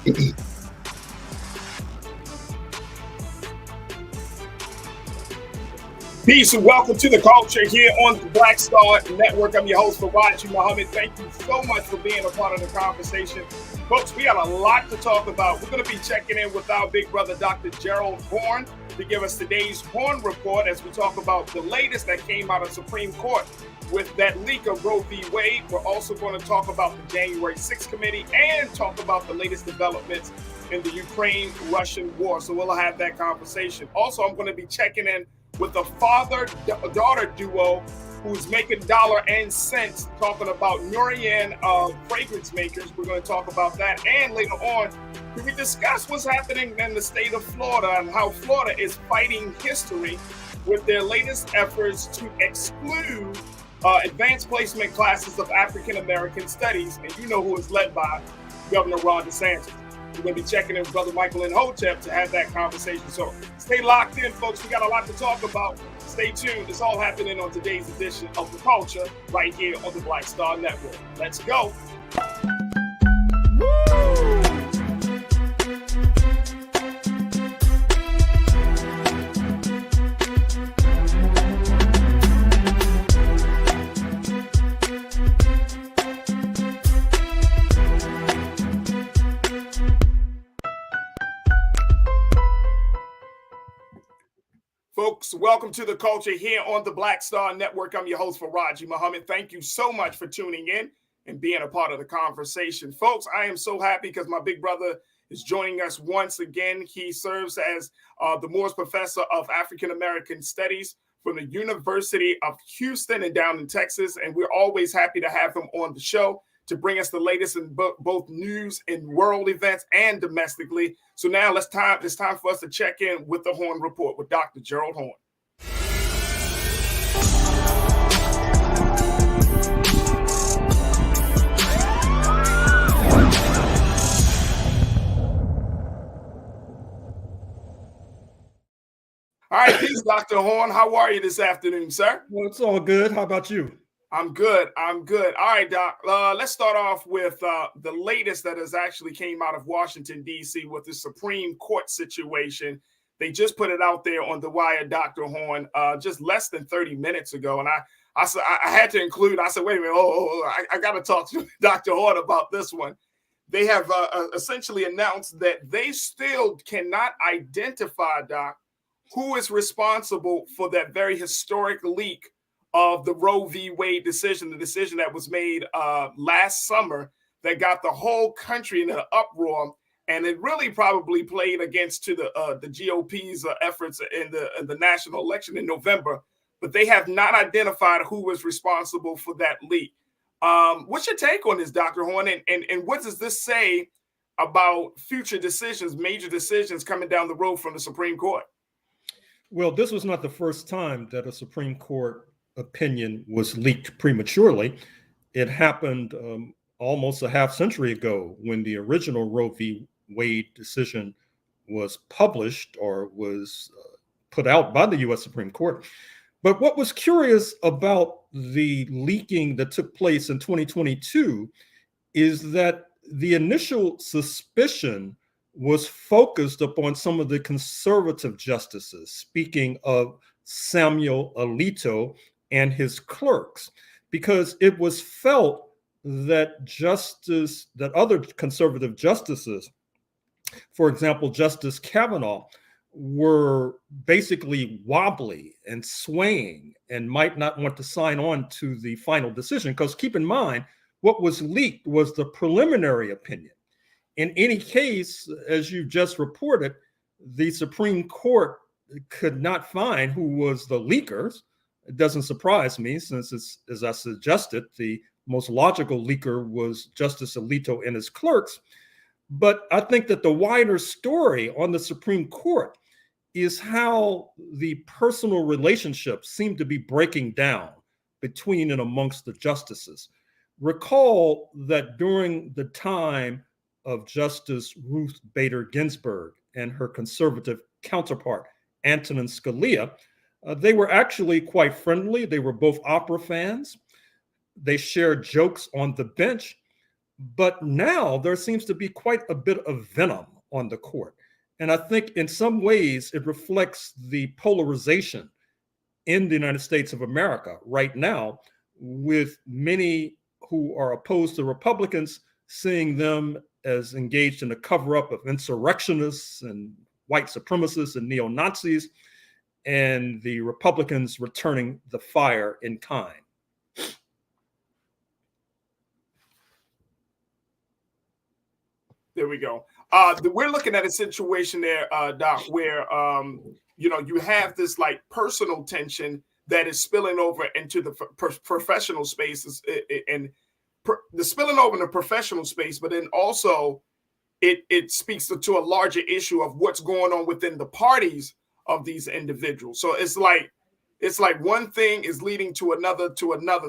Peace and welcome to the culture here on the Black Star Network. I'm your host, Faraji Muhammad. Thank you so much for being a part of the conversation. Folks, we got a lot to talk about. We're going to be checking in with our big brother, Dr. Gerald Horne, to give us today's Horne Report as we talk about the latest that came out of Supreme Court with that leak of Roe v. Wade. We're also going to talk about the January 6th committee and talk about the latest developments in the Ukraine-Russian war. So we'll have that conversation. Also, I'm going to be checking in with a father-daughter duo who's making dollar and cents, talking about NORYAN fragrance makers. We're going to talk about that. And later on, we discuss what's happening in the state of Florida and how Florida is fighting history with their latest efforts to exclude advanced placement classes of African-American studies. And you know who is led by Governor DeSantis. We're going to be checking in with Brother Michael and Hotep to have that conversation. So stay locked in, folks. We got a lot to talk about. Stay tuned. It's all happening on today's edition of The Culture right here on the Black Star Network. Let's go. Folks, welcome to the culture here on the Black Star Network. I'm your host, Faraji Muhammad. Thank you so much for tuning in and being a part of the conversation. Folks, I am so happy because my big brother is joining us once again. He serves as the Moores Professor of African American Studies from the University of Houston and down in Texas. And we're always happy to have him on the show to bring us the latest in both news and world events and domestically. So now it's time for us to check in with the Horne Report with Dr. Gerald Horne. All right, peace, Dr. Horne. How are you this afternoon, sir? Well, it's all good. How about you? I'm good. All right, Doc. Let's start off with the latest that has actually came out of Washington, D.C. with the Supreme Court situation. They just put it out there on the wire, Dr. Horne, just less than 30 minutes ago. And I had to include, I said, wait a minute, I got to talk to Dr. Horne about this one. They have essentially announced that they still cannot identify, Doc, who is responsible for that very historic leak of the Roe v. Wade decision, the decision that was made last summer that got the whole country in an uproar, and it really probably played against to the GOP's efforts in the national election in November. But they have not identified who was responsible for that leak. What's your take on this, Dr. Horne, and what does this say about future decisions, major decisions coming down the road from the Supreme Court? Well, this was not the first time that a Supreme Court opinion was leaked prematurely. It happened almost a half century ago when the original Roe v. Wade decision was published or was put out by the U.S. Supreme Court. But what was curious about the leaking that took place in 2022 is that the initial suspicion was focused upon some of the conservative justices, speaking of Samuel Alito and his clerks, because it was felt that other conservative justices, for example, Justice Kavanaugh, were basically wobbly and swaying and might not want to sign on to the final decision. Because keep in mind, what was leaked was the preliminary opinion. In any case, as you just reported, the Supreme Court could not find who was the leakers. It doesn't surprise me, since it's, as I suggested, the most logical leaker was Justice Alito and his clerks. But I think that the wider story on the Supreme Court is how the personal relationships seem to be breaking down between and amongst the justices. Recall that during the time of Justice Ruth Bader Ginsburg and her conservative counterpart, Antonin Scalia, they were actually quite friendly. They were both opera fans. They shared jokes on the bench. But now there seems to be quite a bit of venom on the court. And I think in some ways it reflects the polarization in the United States of America right now, with many who are opposed to Republicans seeing them as engaged in a cover up of insurrectionists and white supremacists and neo Nazis, and the Republicans returning the fire in kind. There we go. We're looking at a situation there, Doc, where you have this like personal tension that is spilling over into the professional spaces, and the spilling over in the professional space, but then also it speaks to a larger issue of what's going on within the parties of these individuals. So it's like one thing is leading to another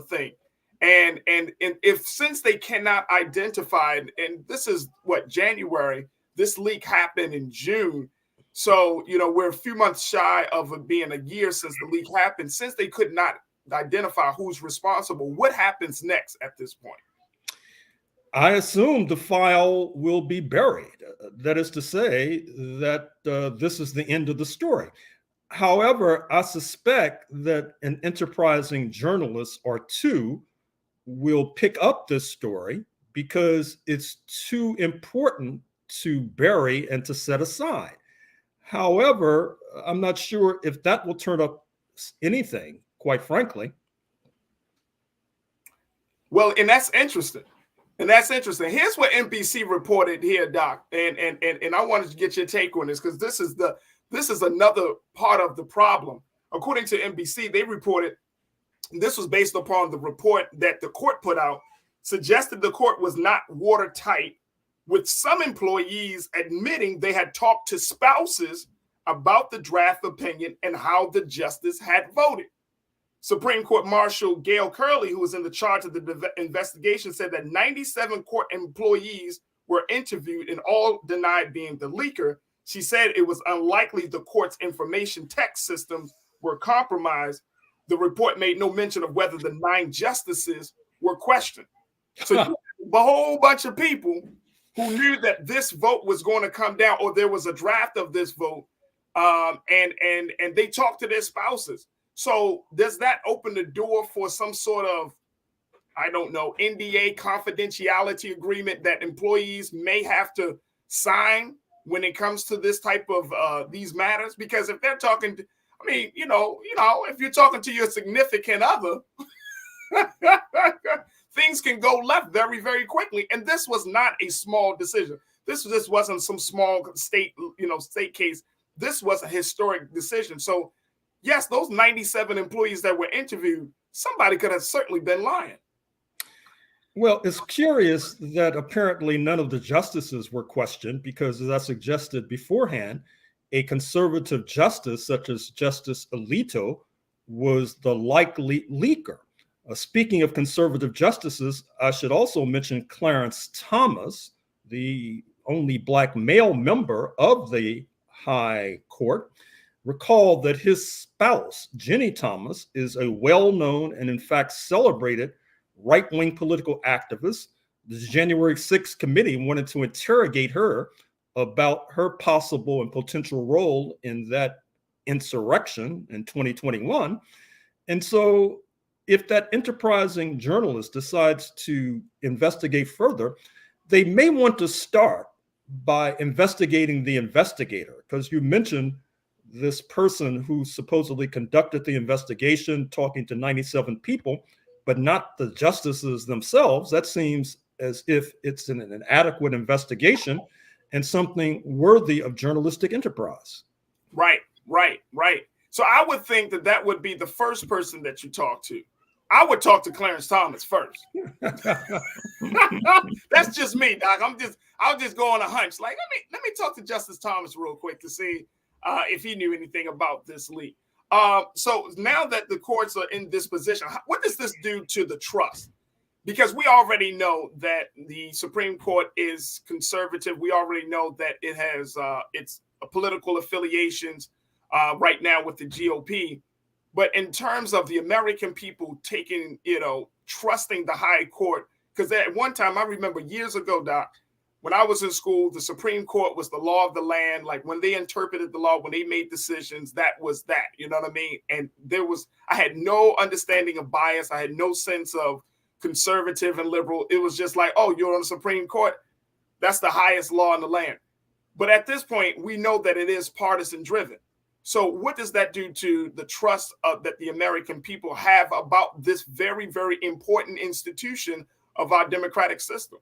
thing. And if since they cannot identify, and this is what, January, this leak happened in June. So, we're a few months shy of it being a year since the leak happened. Since they could not identify who's responsible, what happens next at this point? I assume the file will be buried. That is to say that this is the end of the story. However, I suspect that an enterprising journalist or two will pick up this story because it's too important to bury and to set aside. However, I'm not sure if that will turn up anything, quite frankly. Well, and that's interesting. Here's what NBC reported here, Doc, and I wanted to get your take on this because this is another part of the problem. According to NBC, they reported this was based upon the report that the court put out, suggested the court was not watertight, with some employees admitting they had talked to spouses about the draft opinion and how the justice had voted. Supreme Court Marshal Gail Curley, who was in the charge of the investigation, said that 97 court employees were interviewed and all denied being the leaker. She said it was unlikely the court's information tech systems were compromised. The report made no mention of whether the 9 justices were questioned. So you have a whole bunch of people who knew that this vote was going to come down, or there was a draft of this vote, and they talked to their spouses. So does that open the door for some sort of, I don't know, NDA confidentiality agreement that employees may have to sign when it comes to this type of these matters? Because if they're talking to, I mean, if you're talking to your significant other, things can go left very, very quickly. And this was not a small decision. This wasn't some small state case. This was a historic decision. So yes, those 97 employees that were interviewed, somebody could have certainly been lying. Well, it's curious that apparently none of the justices were questioned because, as I suggested beforehand, a conservative justice such as Justice Alito was the likely leaker. Speaking of conservative justices, I should also mention Clarence Thomas, the only Black male member of the High Court. Recall that his spouse, Jenny Thomas, is a well-known and in fact celebrated right-wing political activist. The January 6th committee wanted to interrogate her about her possible and potential role in that insurrection in 2021. And so if that enterprising journalist decides to investigate further, they may want to start by investigating the investigator, because you mentioned this person who supposedly conducted the investigation, talking to 97 people, but not the justices themselves. That seems as if it's an inadequate investigation and something worthy of journalistic enterprise. Right. So I would think that would be the first person that you talk to. I would talk to Clarence Thomas first. That's just me, Doc. I'll just go on a hunch. Like, let me talk to Justice Thomas real quick to see if he knew anything about this leak. So now that the courts are in this position, what does this do to the trust? Because we already know that the Supreme Court is conservative. We already know that it has its political affiliations right now with the GOP. But in terms of the American people trusting the High Court, Because at one time, I remember years ago, Doc, when I was in school, the Supreme Court was the law of the land. Like when they interpreted the law, when they made decisions, that was that. You know what I mean? And I had no understanding of bias. I had no sense of conservative and liberal. It was just like, oh, you're on the Supreme Court. That's the highest law in the land. But at this point, we know that it is partisan driven. So what does that do to the trust that the American people have about this very, very important institution of our democratic system?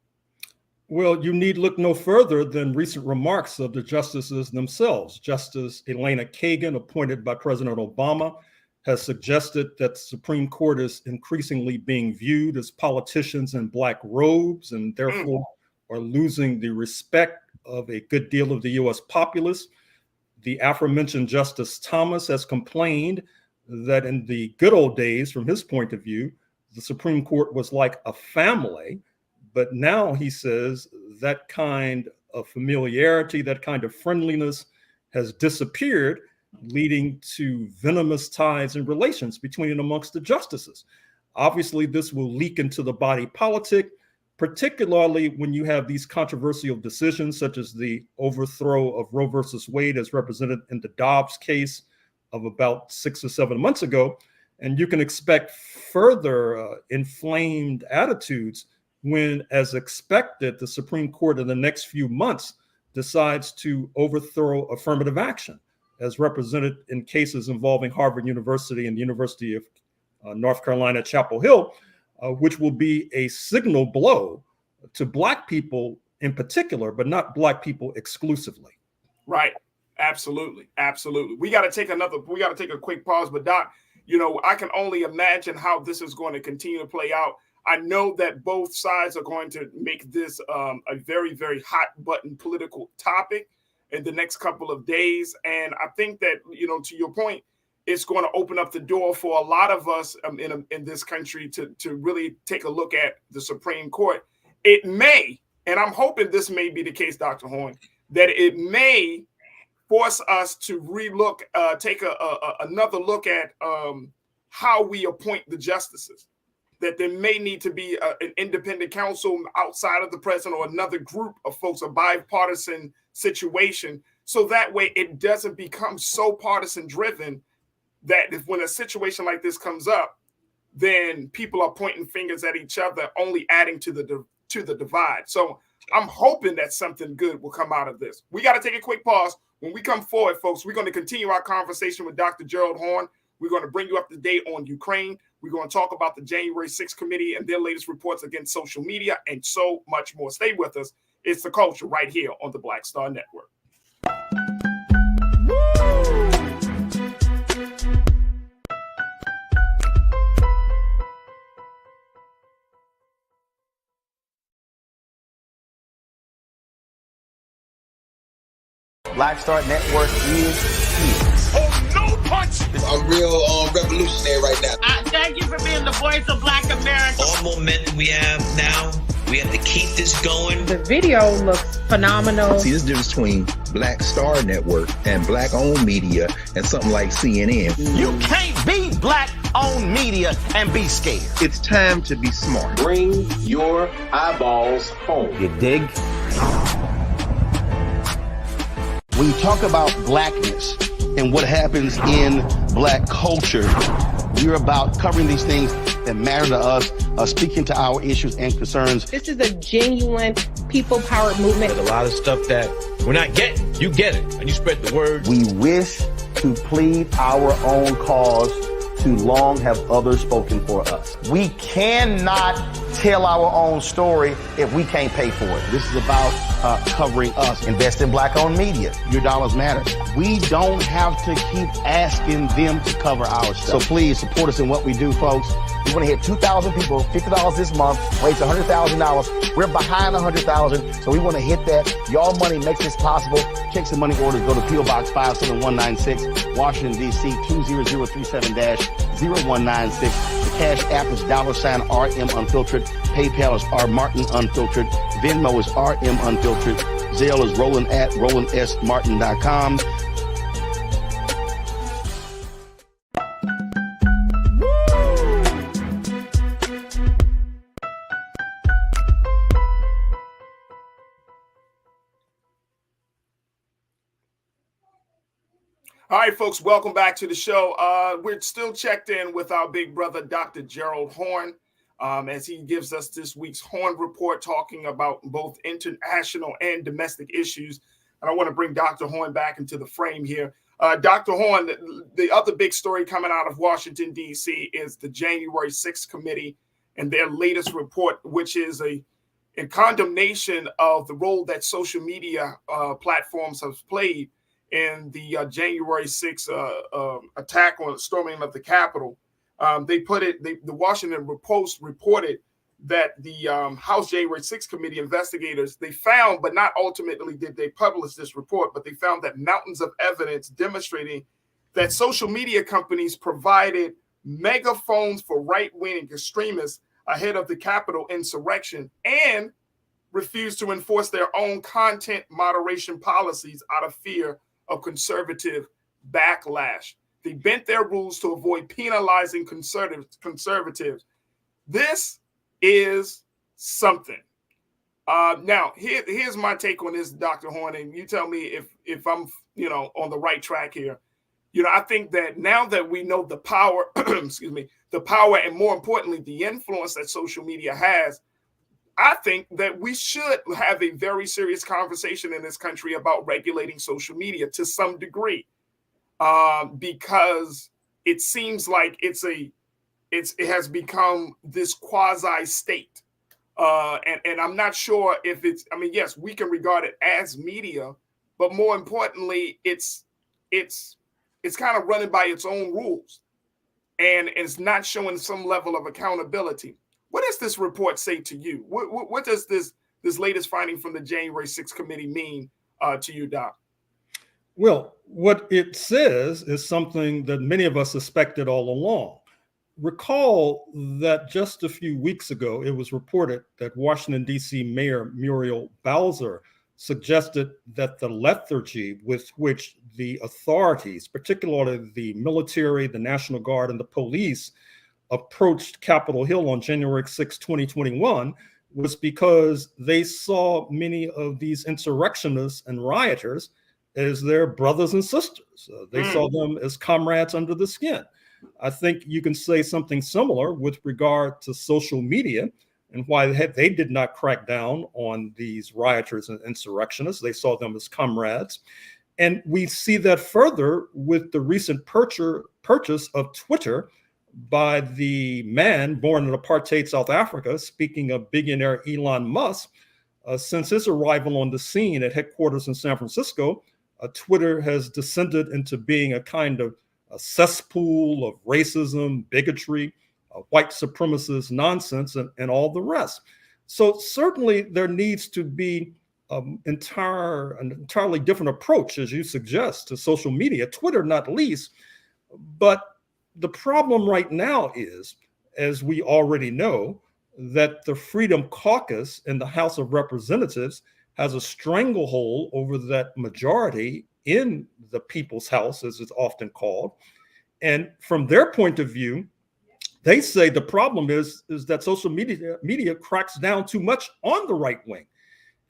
Well, you need look no further than recent remarks of the justices themselves. Justice Elena Kagan, appointed by President Obama, has suggested that the Supreme Court is increasingly being viewed as politicians in black robes and therefore are losing the respect of a good deal of the U.S. populace. The aforementioned Justice Thomas has complained that in the good old days, from his point of view, the Supreme Court was like a family. But now he says that kind of familiarity, that kind of friendliness has disappeared, leading to venomous ties and relations between and amongst the justices. Obviously, this will leak into the body politic, particularly when you have these controversial decisions, such as the overthrow of Roe versus Wade as represented in the Dobbs case of about 6 or 7 months ago. And you can expect further inflamed attitudes when, as expected, the Supreme Court in the next few months decides to overthrow affirmative action, as represented in cases involving Harvard University and the University of North Carolina, Chapel Hill, which will be a signal blow to Black people in particular, but not Black people exclusively. Right. Absolutely. Absolutely. We got to take a quick pause. But Doc, I can only imagine how this is going to continue to play out. I know that both sides are going to make this a very, very hot button political topic in the next couple of days. And I think that, to your point, it's going to open up the door for a lot of us in this country to really take a look at the Supreme Court. It may, and I'm hoping this may be the case, Dr. Horn, that it may force us to take another look at how we appoint the justices. That there may need to be an independent counsel outside of the president or another group of folks, a bipartisan situation. So that way it doesn't become so partisan driven that when a situation like this comes up, then people are pointing fingers at each other, only adding to the divide. So I'm hoping that something good will come out of this. We got to take a quick pause. When we come forward, folks, we're going to continue our conversation with Dr. Gerald Horn. We're going to bring you up to date on Ukraine. We're going to talk about the January 6th committee and their latest reports against social media and so much more. Stay with us. It's The Culture right here on the Black Star Network. Black Star Network is here. Oh, no punch! I'm real revolutionary right now. Thank you for being the voice of Black America. All momentum we have now, we have to keep this going. The video looks phenomenal. See, this difference between Black Star Network and Black-owned media and something like CNN. You can't be Black-owned media and be scared. It's time to be smart. Bring your eyeballs home. You dig? When you talk about blackness and what happens in Black culture, we're about covering these things that matter to us, speaking to our issues and concerns. This is a genuine people-powered movement. There's a lot of stuff that we're not getting. You get it, and you spread the word. We wish to plead our own cause. Too long have others spoken for us. We cannot tell our own story if we can't pay for it. This is about covering us. Invest in Black-owned media. Your dollars matter. We don't have to keep asking them to cover our stuff. So please support us in what we do, folks. We want to hit 2,000 people, $50 this month, raise $100,000. We're behind 100,000, so we want to hit that. Your money makes this possible. Checks and money orders go to P.O. Box 57196, Washington, D.C. 20037-0196. The Cash App is $RM Unfiltered. PayPal is R Martin Unfiltered. Venmo is RM Unfiltered. Zelle is Roland at RolandSMartin.com. All right, folks, welcome back to the show. We're still checked in with our big brother, Dr. Gerald Horne, as he gives us this week's Horne Report, talking about both international and domestic issues. And I want to bring Dr. Horne back into the frame here. Dr. Horne, the other big story coming out of Washington, D.C. is the January 6th committee and their latest report, which is in condemnation of the role that social media platforms have played in the January 6th attack on storming of the Capitol. The Washington Post reported that the House January 6th committee investigators, they found, but not ultimately did they publish this report, but they found that mountains of evidence demonstrating that social media companies provided megaphones for right-wing extremists ahead of the Capitol insurrection and refused to enforce their own content moderation policies out of fear of conservative backlash. They bent their rules to avoid penalizing conservatives. This is something. Now, here's my take on this, Dr. Horne, and you tell me if I'm on the right track here. I think that now that we know the power, the power, and more importantly, the influence that social media has, I think that we should have a very serious conversation in this country about regulating social media to some degree, because it seems like it has become this quasi state, and I'm not sure if it's. I mean, yes, we can regard it as media, but more importantly, it's kind of running by its own rules, and it's not showing some level of accountability. What does this report say to you? What does this latest finding from the January 6th committee mean to you, Doc? Well, what it says is something that many of us suspected all along. Recall that just a few weeks ago, it was reported that Washington, D.C. Mayor Muriel Bowser suggested that the lethargy with which the authorities, particularly the military, the National Guard, and the police, approached Capitol Hill on January 6, 2021, was because they saw many of these insurrectionists and rioters as their brothers and sisters. They saw them as comrades under the skin. I think you can say something similar with regard to social media and why they did not crack down on these rioters and insurrectionists. They saw them as comrades. And we see that further with the recent purchase of Twitter by the man born in apartheid South Africa, speaking of billionaire Elon Musk. Since his arrival on the scene at headquarters in San Francisco, Twitter has descended into being a kind of a cesspool of racism, bigotry, white supremacist nonsense, and all the rest. So certainly there needs to be an entirely different approach, as you suggest, to social media, Twitter not least. But the problem right now is, as we already know, that the Freedom Caucus in the House of Representatives has a stranglehold over that majority in the People's House, as it's often called. And from their point of view, they say the problem is that social media cracks down too much on the right wing.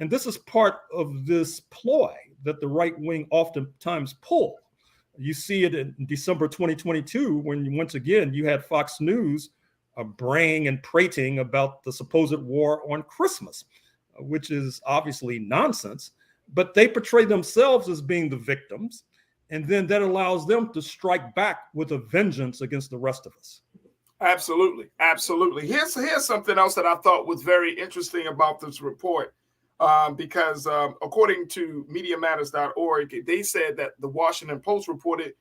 And this is part of this ploy that the right wing oftentimes pull. You see it in December 2022, when once again you had Fox News braying and prating about the supposed war on Christmas, which is obviously nonsense. But they portray themselves as being the victims, and then that allows them to strike back with a vengeance against the rest of us. Absolutely, absolutely. Here's something else that I thought was very interesting about this report. Because according to MediaMatters.org, they said that the Washington Post reported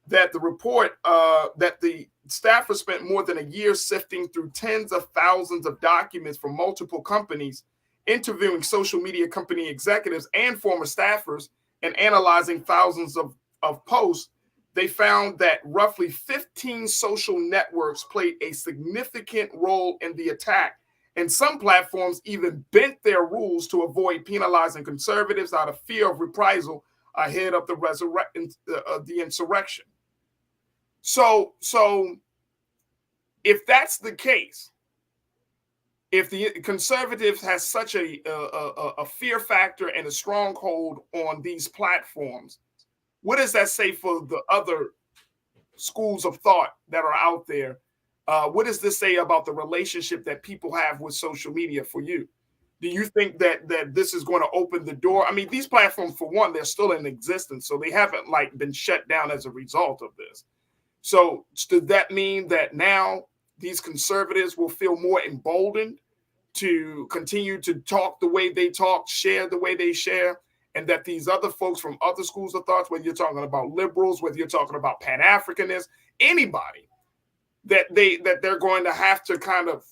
that that the staffers spent more than a year sifting through tens of thousands of documents from multiple companies, interviewing social media company executives and former staffers, and analyzing thousands of posts. They found that roughly 15 social networks played a significant role in the attack. And some platforms even bent their rules to avoid penalizing conservatives out of fear of reprisal ahead of the insurrection. So if that's the case, if the conservatives has such a fear factor and a stronghold on these platforms, what does that say for the other schools of thought that are out there? What does this say about the relationship that people have with social media for you? Do you think that this is going to open the door? I mean, these platforms, for one, they're still in existence, so they haven't like been shut down as a result of this. So does that mean that now these conservatives will feel more emboldened to continue to talk the way they talk, share the way they share, and that these other folks from other schools of thought, whether you're talking about liberals, whether you're talking about Pan-Africanists, anybody, that they're going to have to kind of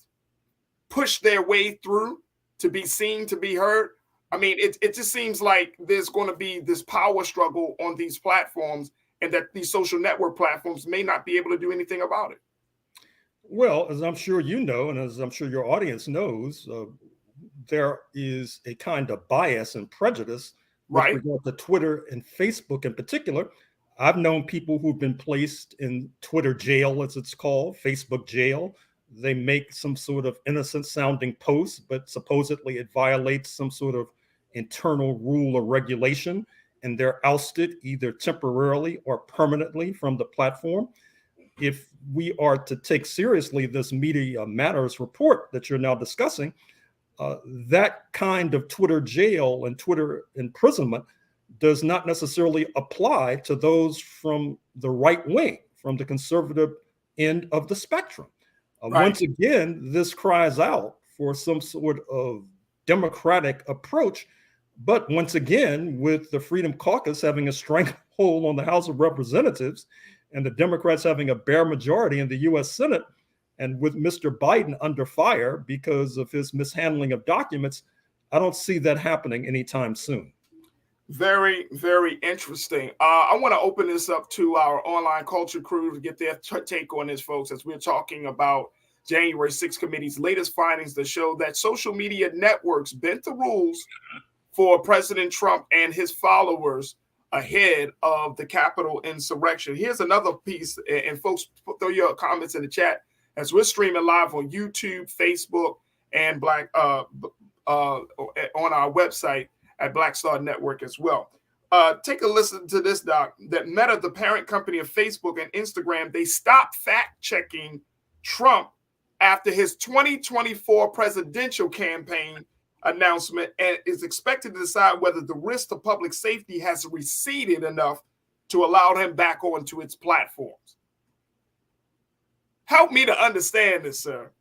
push their way through to be seen, to be heard? I mean, it just seems like there's going to be this power struggle on these platforms, and that these social network platforms may not be able to do anything about it. Well, as I'm sure you know, and as I'm sure your audience knows, there is a kind of bias and prejudice with regard to Twitter and Facebook in particular. I've known people who've been placed in Twitter jail, as it's called, Facebook jail. They make some sort of innocent sounding post, but supposedly it violates some sort of internal rule or regulation, and they're ousted either temporarily or permanently from the platform. If we are to take seriously this Media Matters report that you're now discussing, that kind of Twitter jail and Twitter imprisonment does not necessarily apply to those from the right wing, from the conservative end of the spectrum. Once again, this cries out for some sort of democratic approach, but once again, with the Freedom Caucus having a stranglehold on the House of Representatives and the Democrats having a bare majority in the U.S. Senate, and with Mr. Biden under fire because of his mishandling of documents, I don't see that happening anytime soon. Very, very interesting. I want to open this up to our online culture crew to get their take on this, folks, as we're talking about January 6th committee's latest findings that show that social media networks bent the rules for President Trump and his followers ahead of the Capitol insurrection. Here's another piece, and folks, throw your comments in the chat as we're streaming live on YouTube, Facebook, and on our website at Black Star Network as well. Take a listen to this, Doc, that Meta, the parent company of Facebook and Instagram, they stopped fact-checking Trump after his 2024 presidential campaign announcement, and is expected to decide whether the risk to public safety has receded enough to allow him back onto its platforms. Help me to understand this, sir.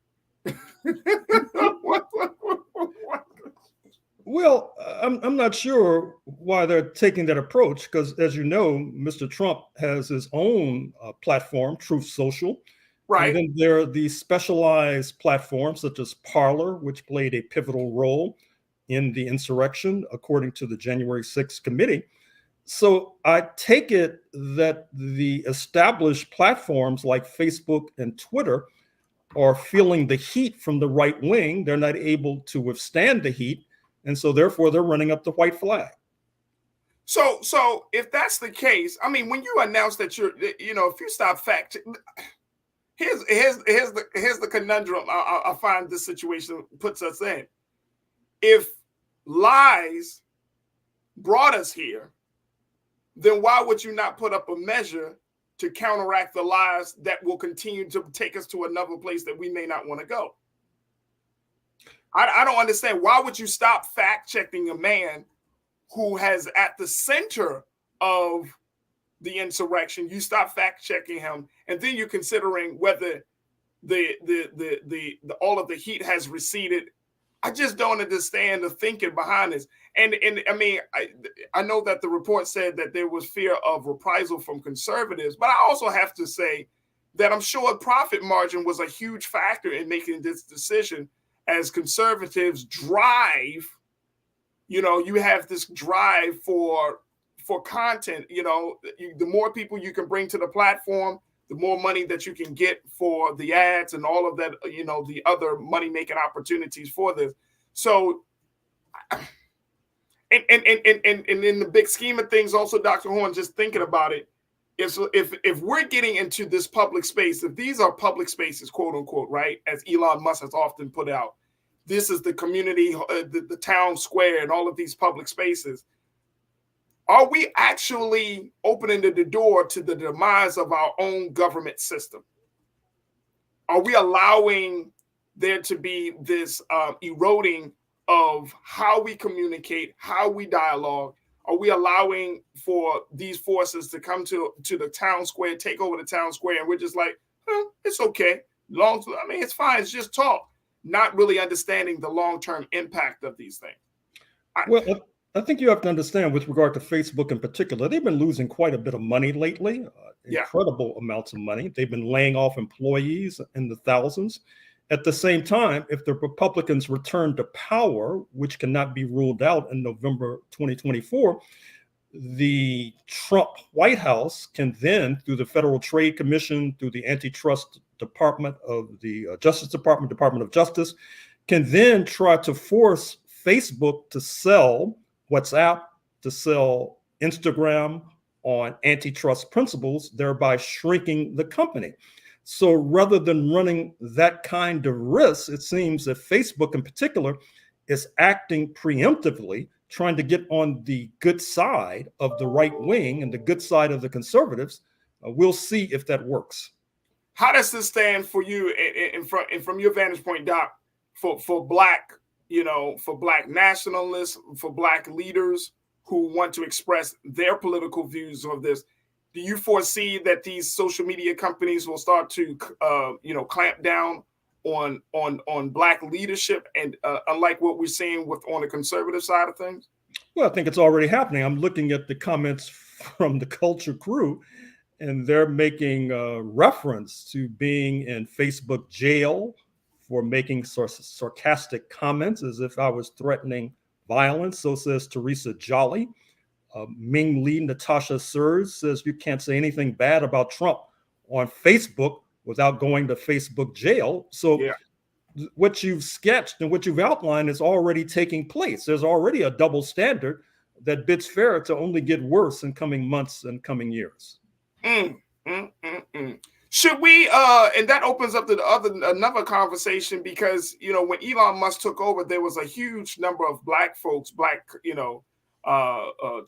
Well, I'm not sure why they're taking that approach, because as you know, Mr. Trump has his own platform, Truth Social. Right. And then there are these specialized platforms such as Parler, which played a pivotal role in the insurrection, according to the January 6th committee. So I take it that the established platforms like Facebook and Twitter are feeling the heat from the right wing. They're not able to withstand the heat. And so therefore they're running up the white flag. So if that's the case, I mean, when you announce that if you stop fact, here's the conundrum I find this situation puts us in. If lies brought us here, then why would you not put up a measure to counteract the lies that will continue to take us to another place that we may not want to go? I don't understand. Why would you stop fact-checking a man who has at the center of the insurrection? You stop fact-checking him, and then you're considering whether the all of the heat has receded. I just don't understand the thinking behind this. And I mean, I know that the report said that there was fear of reprisal from conservatives, but I also have to say that I'm sure profit margin was a huge factor in making this decision. As conservatives drive, you have this drive for content. The more people you can bring to the platform, the more money that you can get for the ads and all of that, the other money-making opportunities for this. So, and in the big scheme of things, also, Dr. Horn, just thinking about it, if we're getting into this public space, if these are public spaces, quote unquote, right, as Elon Musk has often put out, this is the community, the town square, and all of these public spaces. are we actually opening the door to the demise of our own government system? Are we allowing there to be this eroding of how we communicate, how we dialogue? Are we allowing for these forces to come to the town square, take over the town square, and we're just like, it's okay. It's fine. It's just talk. Not really understanding the long-term impact of these things. I think you have to understand, with regard to Facebook in particular, they've been losing quite a bit of money lately, incredible amounts of money. They've been laying off employees in the thousands. At the same time, if the Republicans return to power, which cannot be ruled out in November 2024, the Trump White House can then, through the Federal Trade Commission, through the Antitrust Department of the Justice Department, Department of Justice, can then try to force Facebook to sell WhatsApp, to sell Instagram on antitrust principles, thereby shrinking the company. So rather than running that kind of risk, it seems that Facebook in particular is acting preemptively, trying to get on the good side of the right wing and the good side of the conservatives. We'll see if that works. How does this stand for you and from your vantage point, Doc, for Black, for Black nationalists, for Black leaders who want to express their political views of this? Do you foresee that these social media companies will start to, clamp down on Black leadership, and unlike what we're seeing on the conservative side of things? Well, I think it's already happening. I'm looking at the comments from the Culture Crew, and they're making reference to being in Facebook jail for making sarcastic comments as if I was threatening violence. So says Teresa Jolly. Ming Lee Natasha Serge says you can't say anything bad about Trump on Facebook without going to Facebook jail. So what you've sketched and what you've outlined is already taking place. There's already a double standard that bids fair to only get worse in coming months and coming years. Should we, and that opens up to another conversation, because, when Elon Musk took over, there was a huge number of Black folks,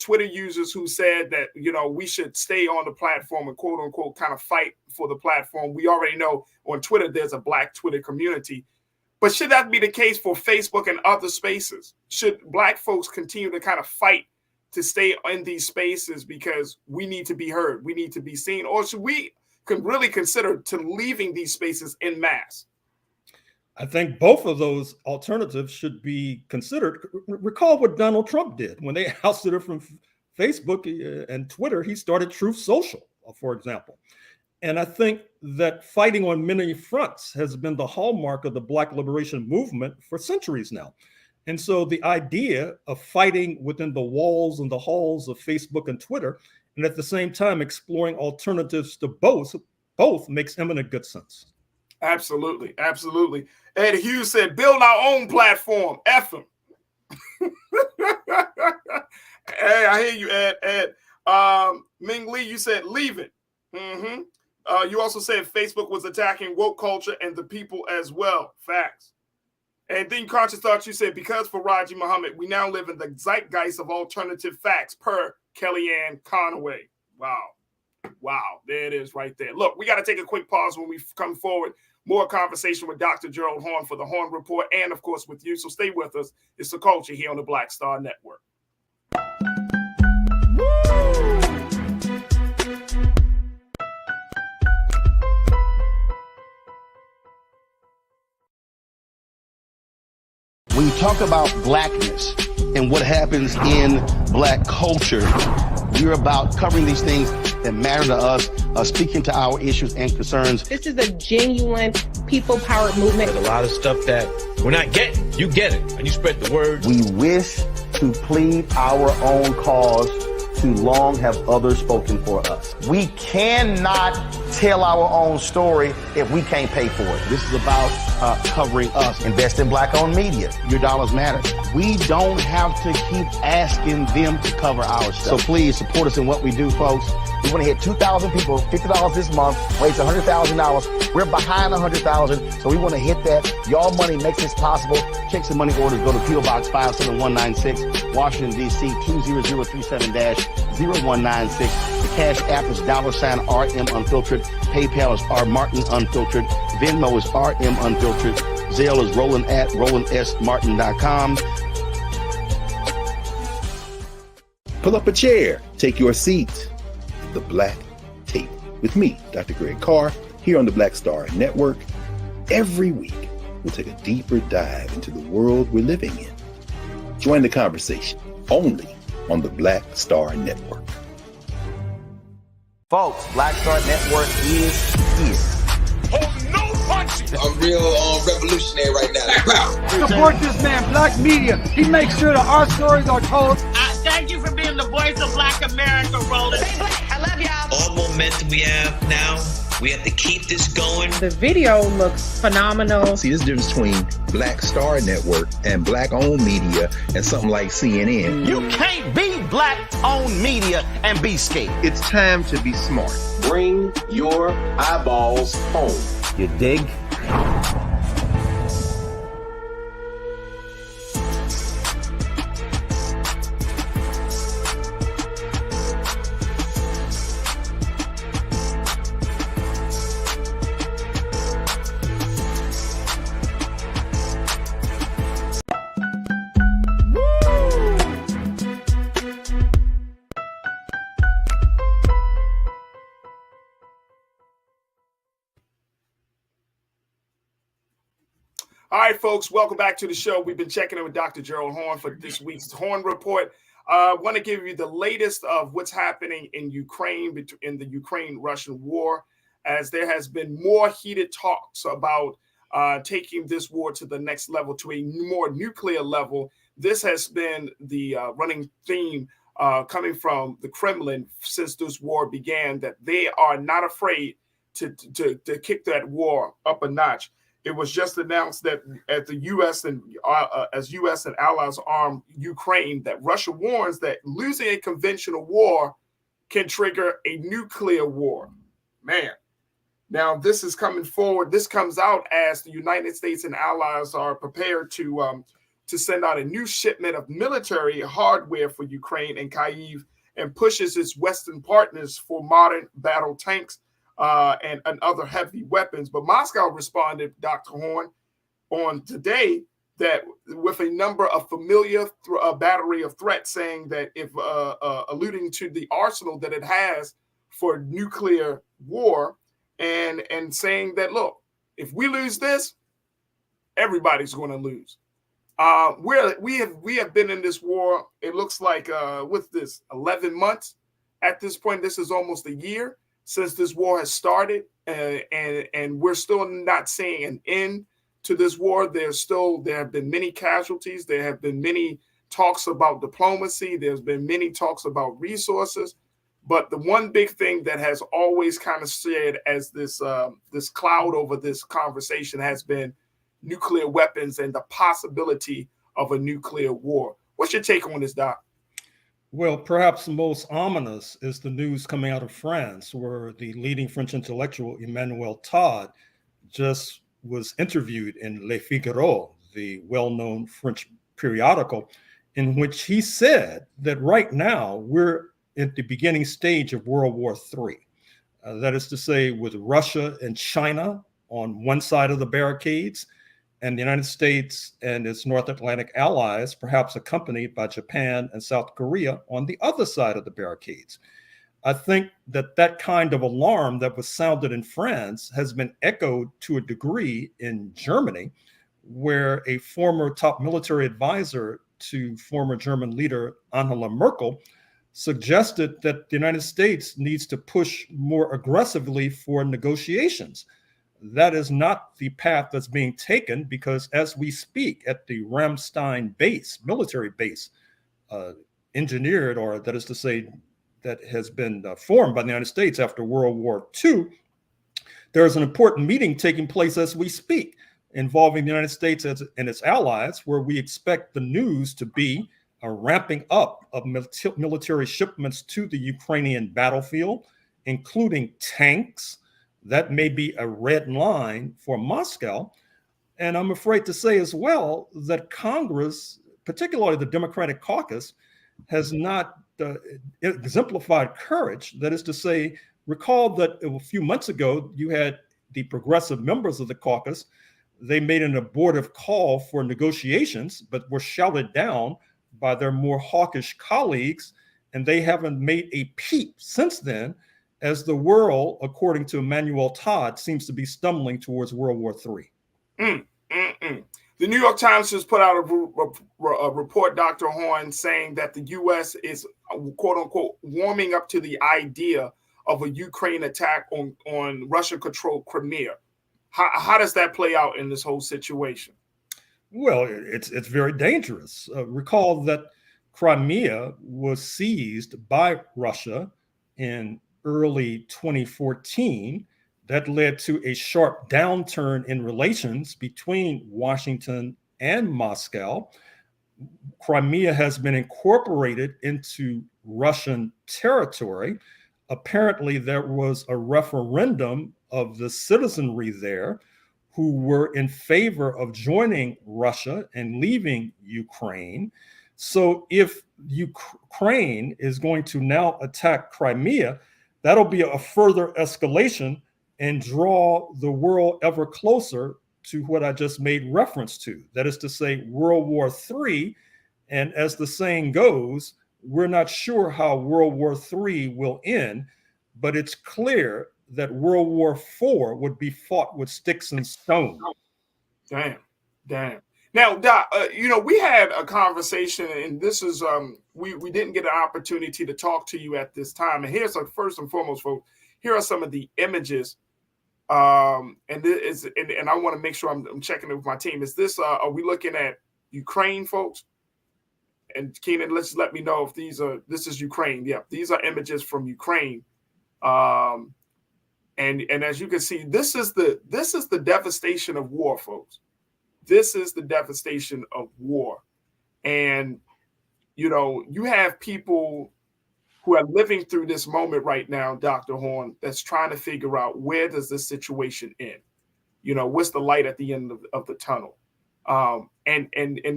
Twitter users who said that, we should stay on the platform and quote unquote kind of fight for the platform. We already know on Twitter, there's a Black Twitter community, but should that be the case for Facebook and other spaces? Should Black folks continue to kind of fight to stay in these spaces because we need to be heard, we need to be seen, or should we really consider to leaving these spaces en masse? I think both of those alternatives should be considered. Recall what Donald Trump did when they ousted him from Facebook and Twitter. He started Truth Social, for example. And I think that fighting on many fronts has been the hallmark of the Black liberation movement for centuries now. And so the idea of fighting within the walls and the halls of Facebook and Twitter, and at the same time exploring alternatives to both makes eminent good sense. Absolutely. Absolutely. Ed Hughes said, build our own platform. F them. Hey, I hear you, Ed. Ming Lee, you said leave it. You also said Facebook was attacking woke culture and the people as well. Facts. And then Conscious Thoughts, you said, because for Raji Muhammad, we now live in the zeitgeist of alternative facts, per Kellyanne Conway. Wow. There it is right there. Look, we got to take a quick pause when we come forward. More conversation with Dr. Gerald Horne for the Horne Report, and of course with you. So stay with us. It's The Culture here on the Black Star Network. When you talk about Blackness and what happens in Black culture, you're about covering these things that matter to us, speaking to our issues and concerns. This is a genuine people-powered movement. There's a lot of stuff that we're not getting. You get it, and you spread the word. We wish to plead our own cause. Too long have others spoken for us. We cannot tell our own story if we can't pay for it. This is about covering us. Invest in black-owned media. Your dollars matter. We don't have to keep asking them to cover our stuff. So please support us in what we do, folks. We want to hit 2,000 people, $50 this month, raise $100,000. We're behind 100,000, so we want to hit that. Y'all money makes this possible. Checks and money orders go to P.O. Box 57196, Washington, D.C. 20037-0196. The Cash App is $RM Unfiltered. PayPal is R Martin Unfiltered. Venmo is RM Unfiltered. Zelle is Roland at RolandSMartin.com. Pull up a chair. Take your seat. The Black Tape with me, Dr. Greg Carr, here on the Black Star Network. Every week, we'll take a deeper dive into the world we're living in. Join the conversation only on the Black Star Network. Folks, Black Star Network is here. Oh, no punching. I'm real revolutionary right now. Support this man, Black Media. He makes sure that our stories are told. Thank you for being the voice of Black America, Roland. Stay black. I love y'all. All momentum we have now, we have to keep this going. The video looks phenomenal. See, there's a difference between Black Star Network and black-owned media and something like CNN. You can't be black-owned media and be scared. It's time to be smart. Bring your eyeballs home. You dig? All right, folks, welcome back to the show. We've been checking in with Dr. Gerald Horne for this week's Horne Report. I want to give you the latest of what's happening in Ukraine, in the Ukraine-Russian war, as there has been more heated talks about taking this war to the next level, to a more nuclear level. This has been the running theme coming from the Kremlin since this war began, that they are not afraid to kick that war up a notch. It was just announced that as the U.S. and allies arm Ukraine, that Russia warns that losing a conventional war can trigger a nuclear war. Man, now this is coming forward. This comes out as the United States and allies are prepared to send out a new shipment of military hardware for Ukraine and Kyiv, and pushes its Western partners for modern battle tanks and other heavy weapons. But Moscow responded, Dr. Horne, on today that with a number of familiar battery of threats, saying that if alluding to the arsenal that it has for nuclear war, and saying that, look, if we lose this, everybody's going to lose. We have been in this war. It looks like with this 11 months at this point. This is almost a year since this war has started, and we're still not seeing an end to this war. There have been many casualties. There have been many talks about diplomacy. There's been many talks about resources. But the one big thing that has always kind of shared as this cloud over this conversation has been nuclear weapons and the possibility of a nuclear war. What's your take on this, Doc? Well, perhaps the most ominous is the news coming out of France, where the leading French intellectual Emmanuel Todd just was interviewed in Le Figaro, the well-known French periodical, in which he said that right now we're at the beginning stage of World War III. That is to say, with Russia and China on one side of the barricades, and the United States and its North Atlantic allies, perhaps accompanied by Japan and South Korea, on the other side of the barricades. I think that kind of alarm that was sounded in France has been echoed to a degree in Germany, where a former top military advisor to former German leader Angela Merkel suggested that the United States needs to push more aggressively for negotiations. That is not the path that's being taken, because as we speak at the Ramstein base, military base, engineered, or that is to say, that has been formed by the United States after World War II, there is an important meeting taking place as we speak. involving the United States and its allies, where we expect the news to be a ramping up of military shipments to the Ukrainian battlefield, including tanks. That may be a red line for Moscow. And I'm afraid to say as well that Congress, particularly the Democratic caucus, has not exemplified courage. That is to say, recall that a few months ago, you had the progressive members of the caucus. They made an abortive call for negotiations, but were shouted down by their more hawkish colleagues, and they haven't made a peep since then, as the world, according to Emmanuel Todd, seems to be stumbling towards World War III. The New York Times has put out a report, Dr. Horn, saying that the U.S. is, quote unquote, warming up to the idea of a Ukraine attack on Russian-controlled Crimea. How does that play out in this whole situation? Well, it's very dangerous. Recall that Crimea was seized by Russia in early 2014. That led to a sharp downturn in relations between Washington and Moscow. Crimea has been incorporated into Russian territory. Apparently, there was a referendum of the citizenry there who were in favor of joining Russia and leaving Ukraine. So if Ukraine is going to now attack Crimea, that'll be a further escalation and draw the world ever closer to what I just made reference to. That is to say, World War III. And as the saying goes, we're not sure how World War III will end, but it's clear that World War IV would be fought with sticks and stones. Damn. Now, Doc, we had a conversation, and this is we didn't get an opportunity to talk to you at this time. And here's first and foremost, folks. Here are some of the images, and I want to make sure I'm checking it with my team. Is this? Are we looking at Ukraine, folks? And Keenan, let me know if this is Ukraine. Yeah, these are images from Ukraine. And as you can see, this is the devastation of war, folks. This is the devastation of war. And, you have people who are living through this moment right now, Dr. Horn, that's trying to figure out, where does this situation end? What's the light at the end of the tunnel? And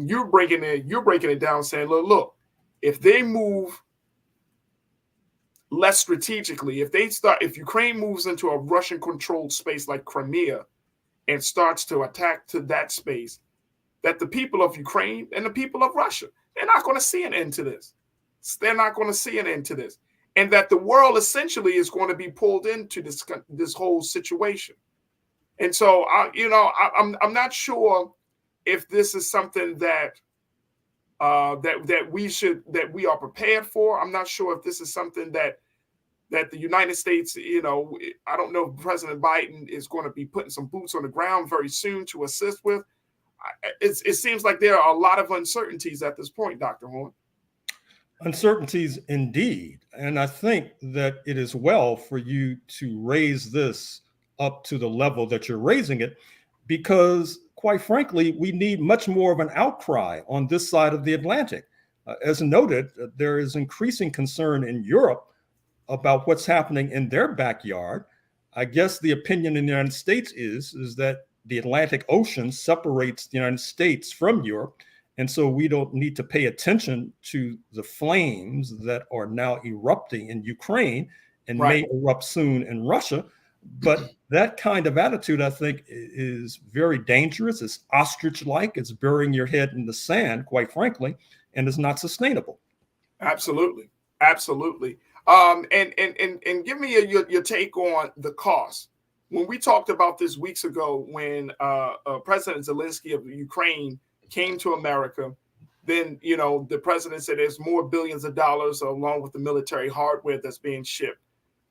you're breaking it down, saying, look, if they move less strategically, if Ukraine moves into a Russian-controlled space like Crimea and starts to attack to that space, that the people of Ukraine and the people of Russia, they're not going to see an end to this. They're not going to see an end to this. And that the world essentially is going to be pulled into this whole situation. And so, I'm not sure if this is something that we are prepared for. I'm not sure if this is something that the United States, I don't know if President Biden is going to be putting some boots on the ground very soon to assist with. It seems like there are a lot of uncertainties at this point, Dr. Horn. Uncertainties indeed. And I think that it is well for you to raise this up to the level that you're raising it, because quite frankly, we need much more of an outcry on this side of the Atlantic. As noted, there is increasing concern in Europe about what's happening in their backyard. I guess the opinion in the United States is that the Atlantic Ocean separates the United States from Europe. And so we don't need to pay attention to the flames that are now erupting in Ukraine and may erupt soon in Russia. But that kind of attitude, I think, is very dangerous. It's ostrich-like. It's burying your head in the sand, quite frankly, and is not sustainable. Absolutely. And give me your take on the cost. When we talked about this weeks ago, when President Zelensky of Ukraine came to America, then the president said there's more billions of dollars along with the military hardware that's being shipped.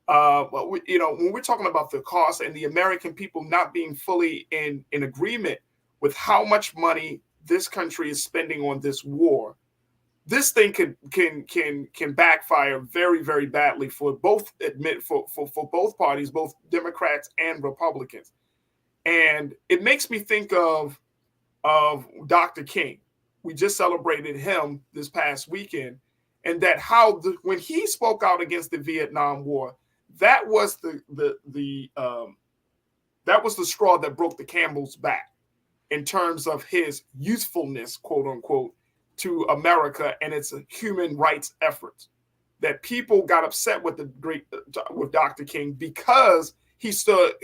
But when we're talking about the cost and the American people not being fully in agreement with how much money this country is spending on this war, this thing can backfire very, very badly for both parties, both Democrats and Republicans. And it makes me think of Dr. King. We just celebrated him this past weekend, and that when he spoke out against the Vietnam War, that was the straw that broke the camel's back in terms of his usefulness, quote unquote, to America and its human rights efforts. That people got upset with with Dr. King because he stood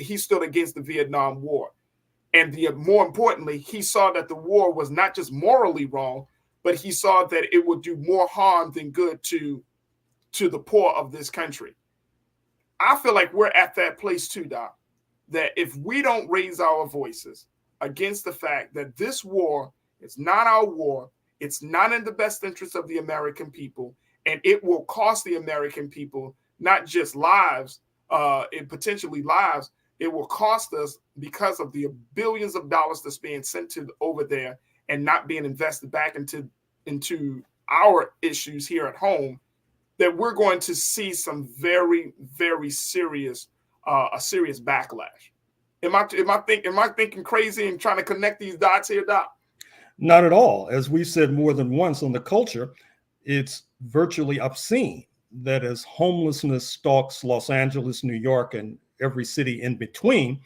against the Vietnam War. And more importantly, he saw that the war was not just morally wrong, but he saw that it would do more harm than good to the poor of this country. I feel like we're at that place too, Doc, that if we don't raise our voices against the fact that this war is not our war, it's not in the best interest of the American people, and it will cost the American people not just lives, and potentially lives. It will cost us because of the billions of dollars that's being sent over there and not being invested back into our issues here at home, that we're going to see some very, very serious backlash. Am I thinking crazy and trying to connect these dots here, Doc? Not at all. As we said more than once on the culture, it's virtually obscene that as homelessness stalks Los Angeles, New York, and every city in between,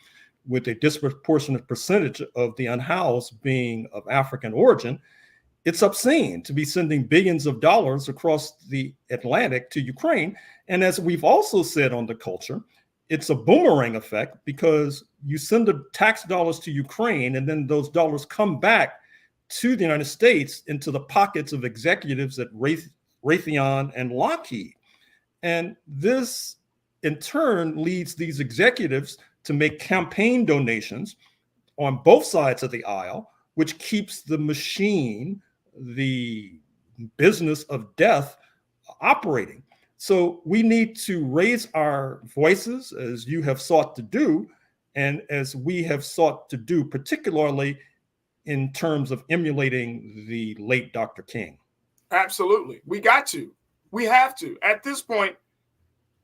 with a disproportionate percentage of the unhoused being of African origin, it's obscene to be sending billions of dollars across the Atlantic to Ukraine. And as we've also said on the culture, it's a boomerang effect, because you send the tax dollars to Ukraine and then those dollars come back to the United States into the pockets of executives at Raytheon and Lockheed. And this in turn leads these executives to make campaign donations on both sides of the aisle, which keeps the machine, the business of death, operating. So we need to raise our voices, as you have sought to do, and as we have sought to do, particularly in terms of emulating the late Dr. King. Absolutely. We have to. At this point,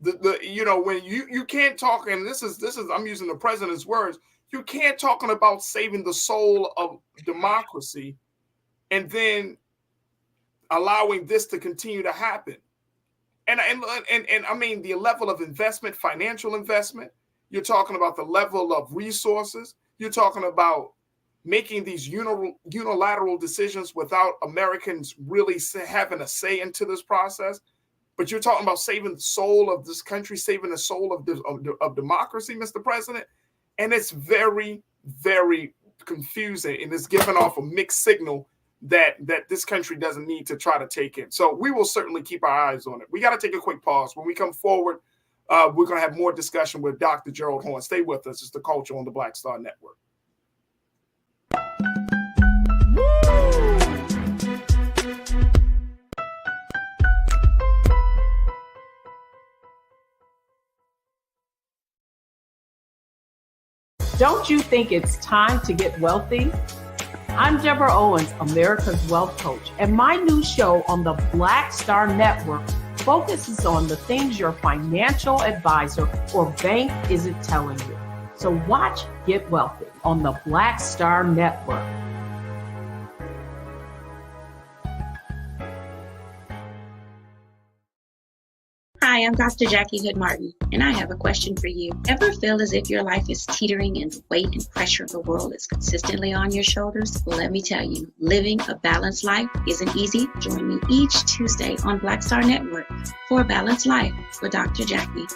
when you can't talk, and this is I'm using the president's words, you can't talking about saving the soul of democracy and then allowing this to continue to happen. And I mean the level of investment, financial investment, you're talking about the level of resources, you're talking about making these unilateral decisions without Americans really having a say into this process. But you're talking about saving the soul of this country, saving the soul of democracy, Mr. President. And it's very, very confusing. And it's giving off a mixed signal that this country doesn't need to try to take in. So we will certainly keep our eyes on it. We got to take a quick pause. When we come forward, we're going to have more discussion with Dr. Gerald Horne. Stay with us. It's The Culture on the Black Star Network. Don't you think it's time to get wealthy? I'm Deborah Owens, America's Wealth Coach, and my new show on the Black Star Network focuses on the things your financial advisor or bank isn't telling you. So watch Get Wealthy on the Black Star Network. Hi, I'm Dr. Jackie Hood Martin, and I have a question for you. Ever feel as if your life is teetering and the weight and pressure of the world is consistently on your shoulders? Well, let me tell you, living a balanced life isn't easy. Join me each Tuesday on Black Star Network for A Balanced Life with Dr. Jackie.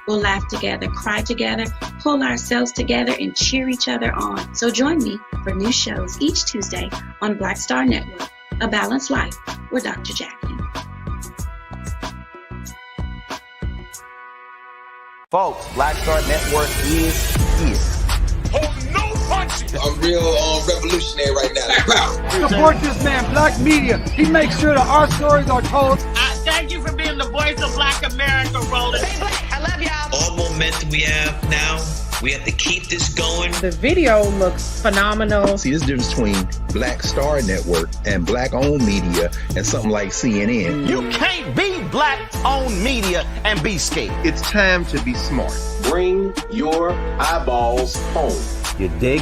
We'll laugh together, cry together, pull ourselves together, and cheer each other on. So join me for new shows each Tuesday on Black Star Network, A Balanced Life with Dr. Jackie. Folks, Black Star Network is here. Oh, no punches! I'm real revolutionary right now. Support this man, Black Media. He makes sure that our stories are told. Thank you for being the voice of Black America, Roland. Stay black. I love y'all. All momentum we have now, we have to keep this going. The video looks phenomenal. See, there's a difference between Black Star Network and black-owned media and something like CNN. You can't be black-owned media and be scared. It's time to be smart. Bring your eyeballs home. You dig?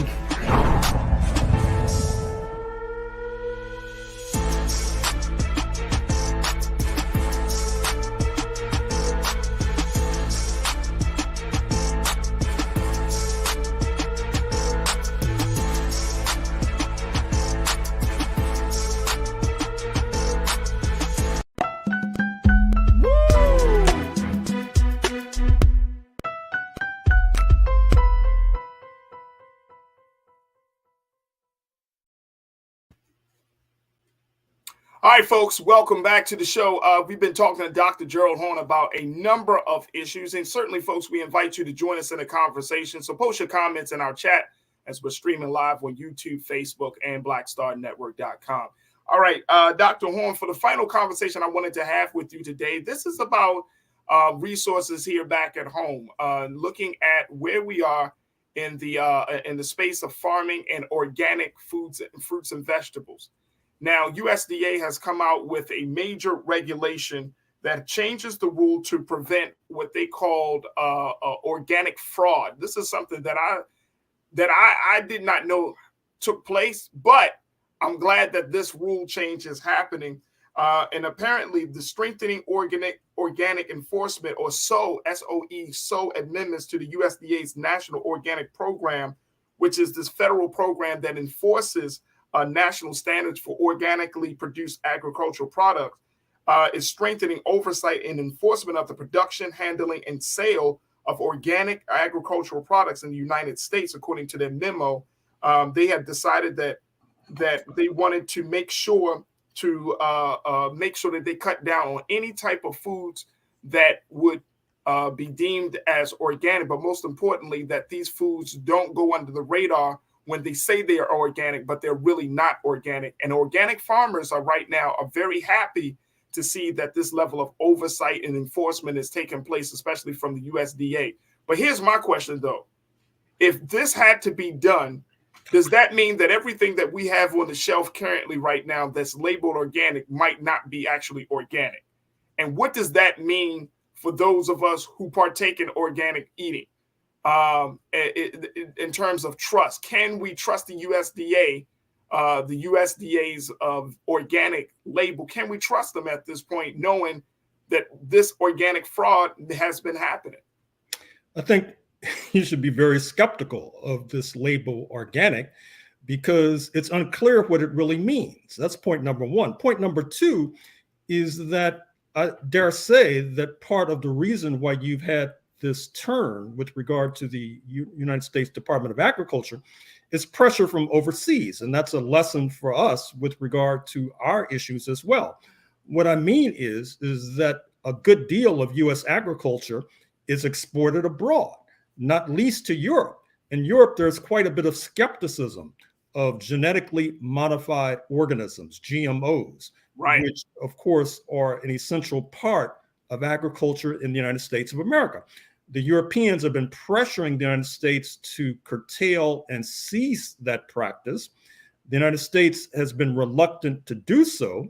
All right, folks, welcome back to the show. We've been talking to Dr. Gerald Horn about a number of issues, and certainly, folks, we invite you to join us in the conversation. So post your comments in our chat as we're streaming live on YouTube, Facebook, and BlackStarNetwork.com. All right, Dr. Horn, for the final conversation I wanted to have with you today, this is about resources here back at home, looking at where we are in the space of farming and organic foods, fruits and vegetables. Now, USDA has come out with a major regulation that changes the rule to prevent what they called organic fraud. This is something that I did not know took place, but I'm glad that this rule change is happening. And apparently, the strengthening organic enforcement, or SOE amendments to the USDA's National Organic Program, which is this federal program that enforces national standards for organically produced agricultural products, is strengthening oversight and enforcement of the production, handling, and sale of organic agricultural products in the United States. According to their memo, they have decided that they wanted to make sure that they cut down on any type of foods that would be deemed as organic, but most importantly, that these foods don't go under the radar when they say they are organic, but they're really not organic. And organic farmers are very happy to see that this level of oversight and enforcement is taking place, especially from the USDA. But here's my question, though. If this had to be done, does that mean that everything that we have on the shelf currently right now that's labeled organic might not be actually organic? And what does that mean for those of us who partake in organic eating? In terms of trust, can we trust the USDA, the USDA's organic label? Can we trust them at this point, knowing that this organic fraud has been happening? I think you should be very skeptical of this label organic because it's unclear what it really means. That's point number one. Point number two is that I dare say that part of the reason why you've had this turn with regard to the United States Department of Agriculture is pressure from overseas. And that's a lesson for us with regard to our issues as well. What I mean is that a good deal of US agriculture is exported abroad, not least to Europe. In Europe, there's quite a bit of skepticism of genetically modified organisms, GMOs, right, which of course are an essential part of agriculture in the United States of America. The Europeans have been pressuring the United States to curtail and cease that practice. The United States has been reluctant to do so,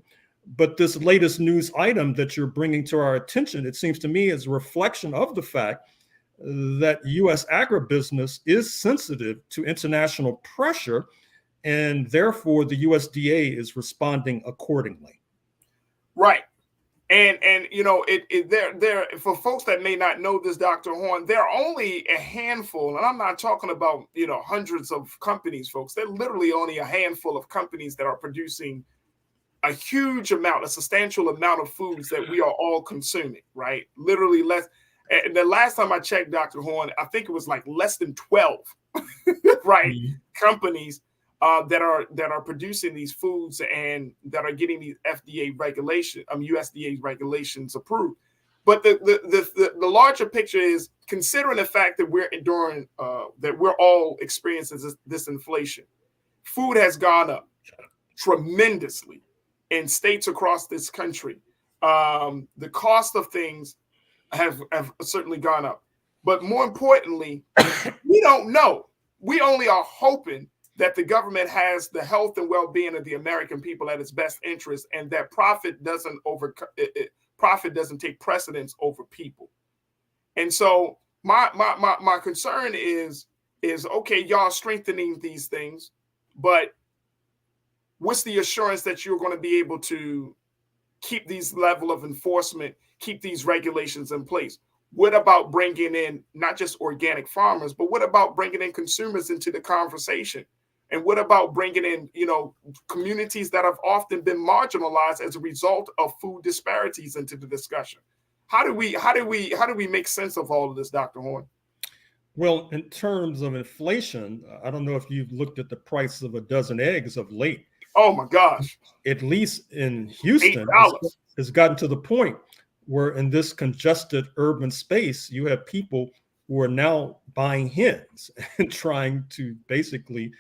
but this latest news item that you're bringing to our attention, it seems to me, is a reflection of the fact that U.S. agribusiness is sensitive to international pressure, and therefore the USDA is responding accordingly. Right. And you know, there for folks that may not know this, Dr. Horn, there are only a handful, and I'm not talking about, you know, hundreds of companies, folks. There are literally only a handful of companies that are producing a huge amount, a substantial amount of foods that we are all consuming, right? Literally less. And the last time I checked, Dr. Horn, I think it was like less than 12, right? Mm-hmm. Companies that are producing these foods and that are getting these USDA regulations approved. But the larger picture is, considering the fact that we're all experiencing this inflation, food has gone up tremendously in states across this country. The cost of things have certainly gone up. But more importantly, we don't know. We only are hoping that the government has the health and well-being of the American people at its best interest, and that profit doesn't take precedence over people. And so my concern is is, okay, y'all strengthening these things, but what's the assurance that you're going to be able to keep these level of enforcement, keep these regulations in place? What about bringing in not just organic farmers, but what about bringing in consumers into the conversation? And what about bringing in, communities that have often been marginalized as a result of food disparities into the discussion? How do we make sense of all of this, Dr. Horn? Well, in terms of inflation, I don't know if you've looked at the price of a dozen eggs of late. Oh my gosh. At least in Houston, it's gotten to the point where in this congested urban space, you have people who are now buying hens and trying to basically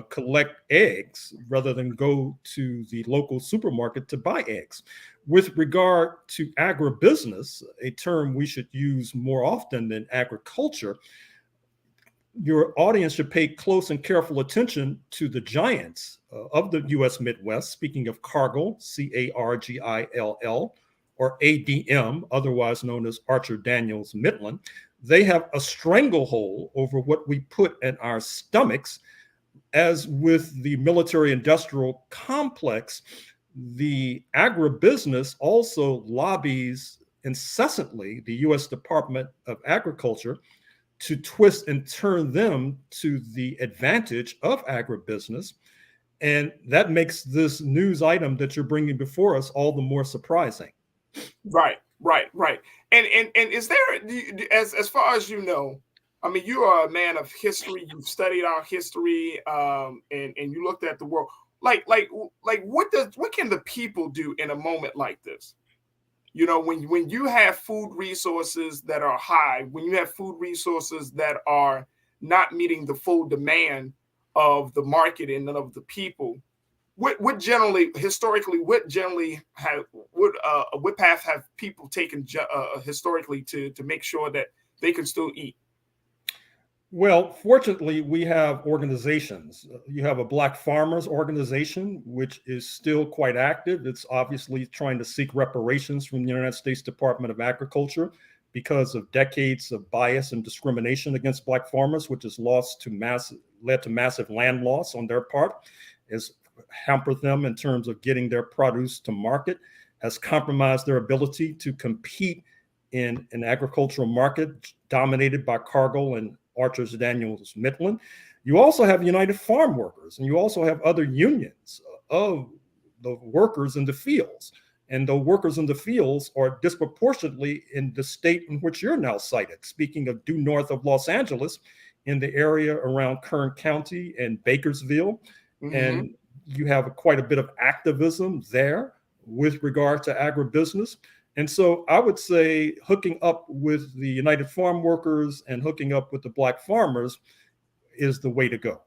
collect eggs rather than go to the local supermarket to buy eggs. With regard to agribusiness, a term we should use more often than agriculture, your audience should pay close and careful attention to the giants of the U.S. Midwest. Speaking of Cargill, Cargill, or ADM, otherwise known as Archer Daniels Midland, they have a stranglehold over what we put in our stomachs. As with the military-industrial complex, the agribusiness also lobbies incessantly the U.S. Department of Agriculture to twist and turn them to the advantage of agribusiness. And that makes this news item that you're bringing before us all the more surprising. Right. And is there, as far as you know, I mean, you are a man of history. You've studied our history, and you looked at the world. Like, what can the people do in a moment like this? When you have food resources that are high, when you have food resources that are not meeting the full demand of the market and of the people, what path have people taken historically to make sure that they can still eat? Well, fortunately, we have organizations. You have a Black Farmers Organization, which is still quite active. It's obviously trying to seek reparations from the United States Department of Agriculture because of decades of bias and discrimination against Black farmers, which has led to massive land loss on their part, has hampered them in terms of getting their produce to market, has compromised their ability to compete in an agricultural market dominated by Cargill and Archer Daniels Midland. You also have United Farm Workers, and you also have other unions of the workers in the fields. And the workers in the fields are disproportionately in the state in which you're now cited. Speaking of due north of Los Angeles, in the area around Kern County and Bakersville. Mm-hmm. And you have quite a bit of activism there with regard to agribusiness. And so I would say hooking up with the United Farm Workers and hooking up with the Black farmers is the way to go.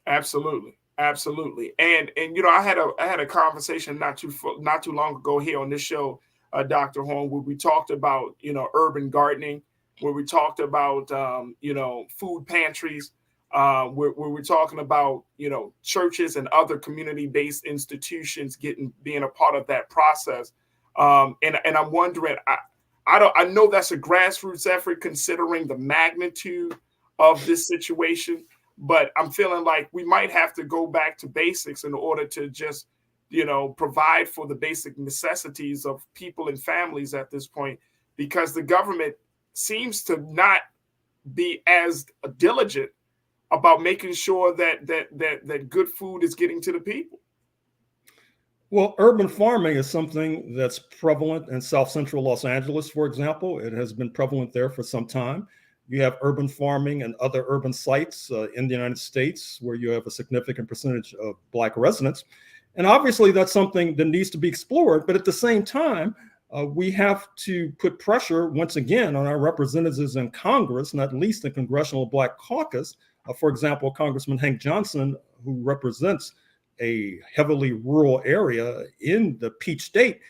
Absolutely. And I had a conversation not too long ago here on this show, Dr. Horn, where we talked about urban gardening, where we talked about food pantries, where we're talking about churches and other community-based institutions being a part of that process. And I'm wondering, I know that's a grassroots effort considering the magnitude of this situation, but I'm feeling like we might have to go back to basics in order to just, provide for the basic necessities of people and families at this point, because the government seems to not be as diligent about making sure that good food is getting to the people. Well, urban farming is something that's prevalent in South Central Los Angeles, for example. It has been prevalent there for some time. You have urban farming and other urban sites in the United States where you have a significant percentage of Black residents. And obviously, that's something that needs to be explored. But at the same time, we have to put pressure, once again, on our representatives in Congress, not least the Congressional Black Caucus. For example, Congressman Hank Johnson, who represents a heavily rural area in the Peach State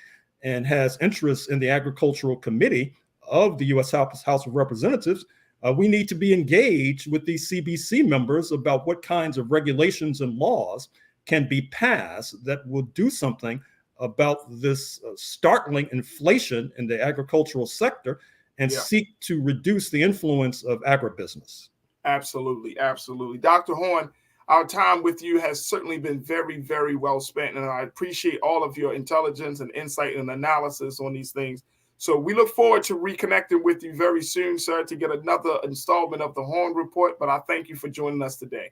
and has interests in the Agricultural Committee of the U.S. House of Representatives, we need to be engaged with these CBC members about what kinds of regulations and laws can be passed that will do something about this startling inflation in the agricultural sector and seek to reduce the influence of agribusiness. Absolutely. Absolutely. Dr. Horn, our time with you has certainly been very, very well spent. And I appreciate all of your intelligence and insight and analysis on these things. So we look forward to reconnecting with you very soon, sir, to get another installment of the Horn Report. But I thank you for joining us today.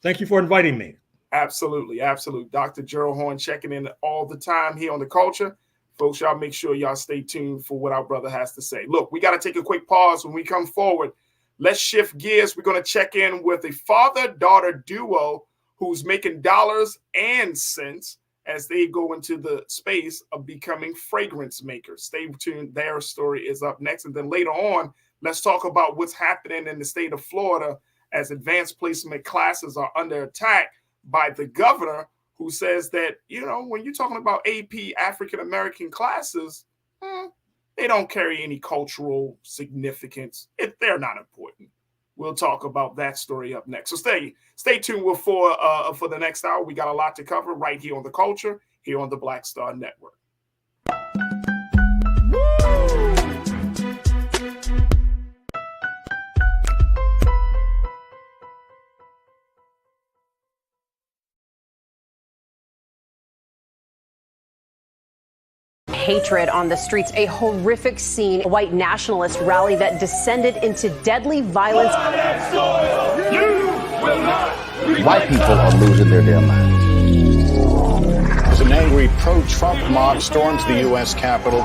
Thank you for inviting me. Absolutely. Absolutely. Dr. Gerald Horn checking in all the time here on The Culture. Folks, y'all make sure y'all stay tuned for what our brother has to say. Look, we got to take a quick pause. When we come forward, let's shift gears. We're going to check in with a father-daughter duo who's making dollars and cents as they go into the space of becoming fragrance makers. Stay tuned. Their story is up next. And then later on, let's talk about what's happening in the state of Florida as advanced placement classes are under attack by the governor, who says that, when you're talking about AP African-American classes, they don't carry any cultural significance. They're not important. We'll talk about that story up next. So stay tuned for the next hour. We got a lot to cover right here on The Culture, here on the Black Star Network. Hatred on the streets, a horrific scene, a white nationalist rally that descended into deadly violence. White people are losing their damn minds. As an angry pro-Trump mob storms the U.S. Capitol,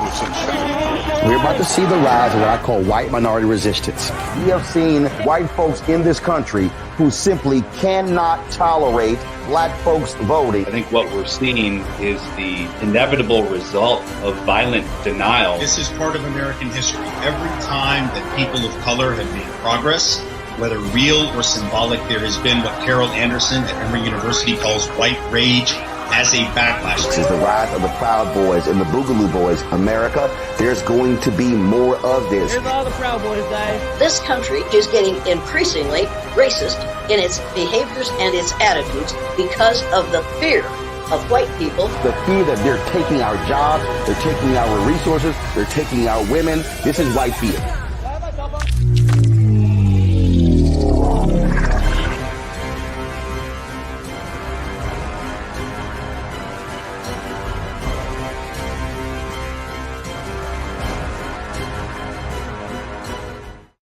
we're about to see the rise of what I call white minority resistance. We have seen white folks in this country who simply cannot tolerate black folks voting. I think what we're seeing is the inevitable result of violent denial. This is part of American history. Every time that people of color have made progress, whether real or symbolic, there has been what Carol Anderson at Emory University calls white rage as a backlash. This is the rise of the Proud Boys and the Boogaloo Boys. America, there's going to be more of this. Here's all the Proud Boys, guys. This country is getting increasingly racist in its behaviors and its attitudes because of the fear of white people. The fear that they're taking our jobs, they're taking our resources, they're taking our women. This is white fear.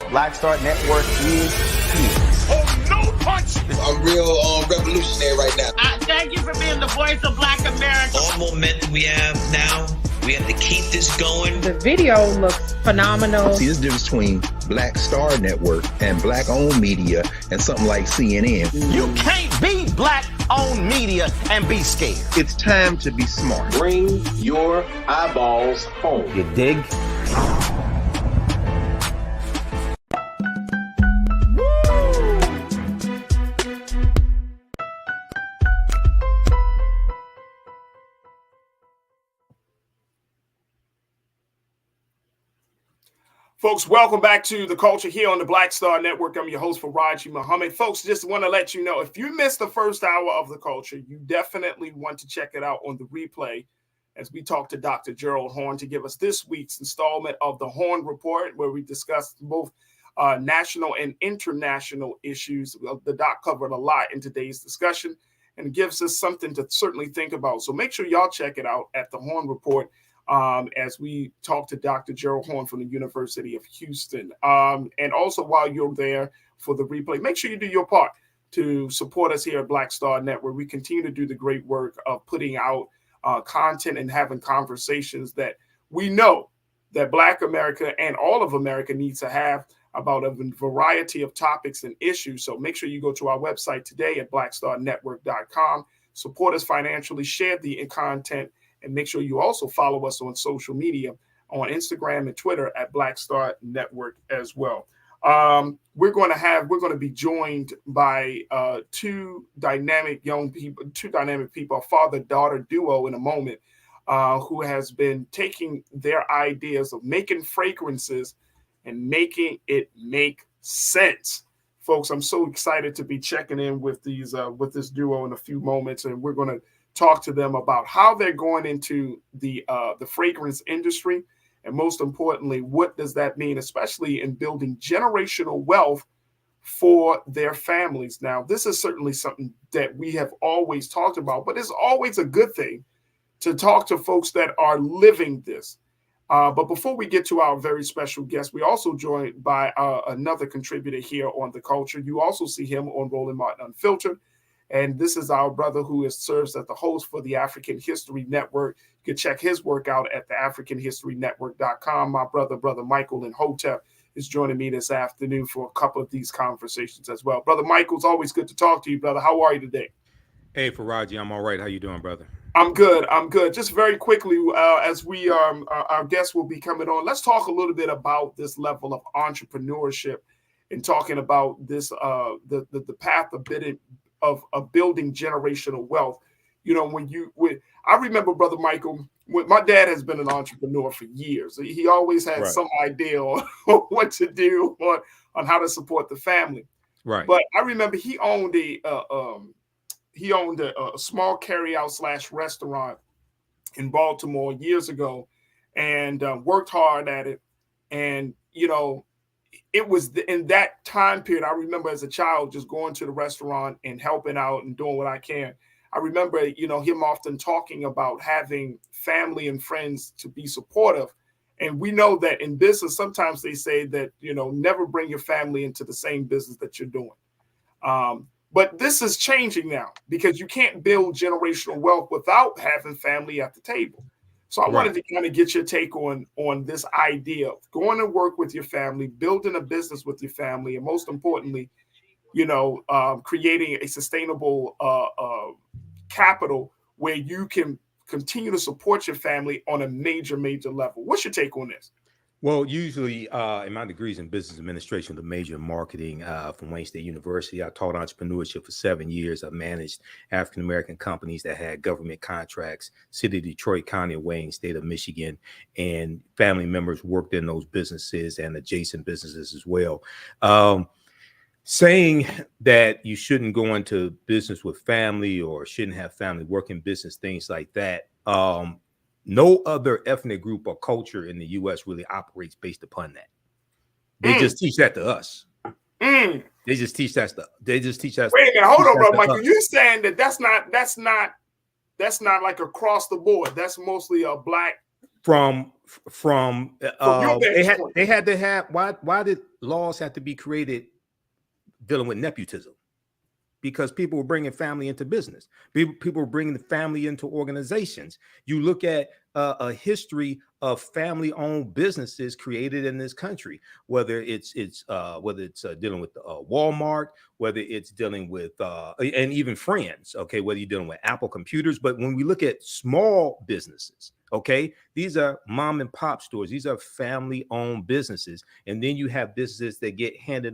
Black Star Network is here. Oh, no punch! I'm real revolutionary right now. Thank you for being the voice of Black America. All momentum we have now, we have to keep this going. The video looks phenomenal. See, this difference between Black Star Network and black-owned media and something like CNN. You can't be black-owned media and be scared. It's time to be smart. Bring your eyeballs home. You dig? Folks, welcome back to The Culture here on the Black Star Network. I'm your host, Faraji Muhammad. Folks, just want to let you know, if you missed the first hour of The Culture, you definitely want to check it out on the replay as we talk to Dr. Gerald Horn to give us this week's installment of the Horn Report, where we discussed both national and international issues. The doc covered a lot in today's discussion and gives us something to certainly think about. So make sure y'all check it out at the Horn Report. As we talk to Dr. Gerald Horn from the University of Houston. And also while you're there for the replay, make sure you do your part to support us here at Black Star Network. We continue to do the great work of putting out content and having conversations that we know that Black America and all of America needs to have about a variety of topics and issues. So make sure you go to our website today at blackstarnetwork.com, support us financially, share the content, and make sure you also follow us on social media on Instagram and Twitter at Black Star Network as well. We're going to be joined by two dynamic people, a father-daughter duo in a moment, who has been taking their ideas of making fragrances and making it make sense. Folks, I'm so excited to be checking in with this duo in a few moments, and we're going to talk to them about how they're going into the fragrance industry, and most importantly, what does that mean, especially in building generational wealth for their families. Now, this is certainly something that we have always talked about, but it's always a good thing to talk to folks that are living this. But before we get to our very special guest, we also joined by another contributor here on The Culture. You also see him on Roland Martin Unfiltered. And this is our brother who serves as the host for the African History Network. You can check his work out at theafricanhistorynetwork.com. My brother Michael in Hotep, is joining me this afternoon for a couple of these conversations as well. Brother Michael, it's always good to talk to you, brother. How are you today? Hey, Faraji, I'm all right. How you doing, brother? I'm good. Just very quickly, as we our guests will be coming on, let's talk a little bit about this level of entrepreneurship and talking about this the path of building generational wealth. You know, I remember, Brother Michael, my dad has been an entrepreneur for years. He always had some idea on what to do, on how to support the family. Right. But I remember he owned a small carryout / restaurant in Baltimore years ago, and worked hard at it. And you know, it was in that time period. I remember as a child just going to the restaurant and helping out and doing what I can. I remember, you know, him often talking about having family and friends to be supportive. And we know that in business, sometimes they say that, you know, never bring your family into the same business that you're doing. But this is changing now because you can't build generational wealth without having family at the table. So I wanted to kind of get your take on this idea of going to work with your family, building a business with your family, and most importantly, you know, creating a sustainable capital where you can continue to support your family on a major level. What's your take on this? Well, usually in my degrees in business administration, the major in marketing from Wayne State University, I taught entrepreneurship for 7 years. I managed African-American companies that had government contracts, City of Detroit, County of Wayne, State of Michigan, and family members worked in those businesses and adjacent businesses as well. Saying that you shouldn't go into business with family or shouldn't have family work in business, things like that. No other ethnic group or culture in the U.S. really operates based upon that. They just teach that to us. They just teach that stuff. They just teach that. Wait a minute, hold on, bro, Michael. You're saying that that's not like across the board. That's mostly a black. From they had to have. Why did laws have to be created dealing with nepotism? Because people were bringing family into business. People were bringing the family into organizations. You look at a history of family-owned businesses created in this country, whether it's dealing with Walmart, whether it's dealing with and even Friends. Okay, whether you're dealing with Apple computers. But when we look at small businesses, okay, these are mom and pop stores. These are family-owned businesses, and then you have businesses that get handed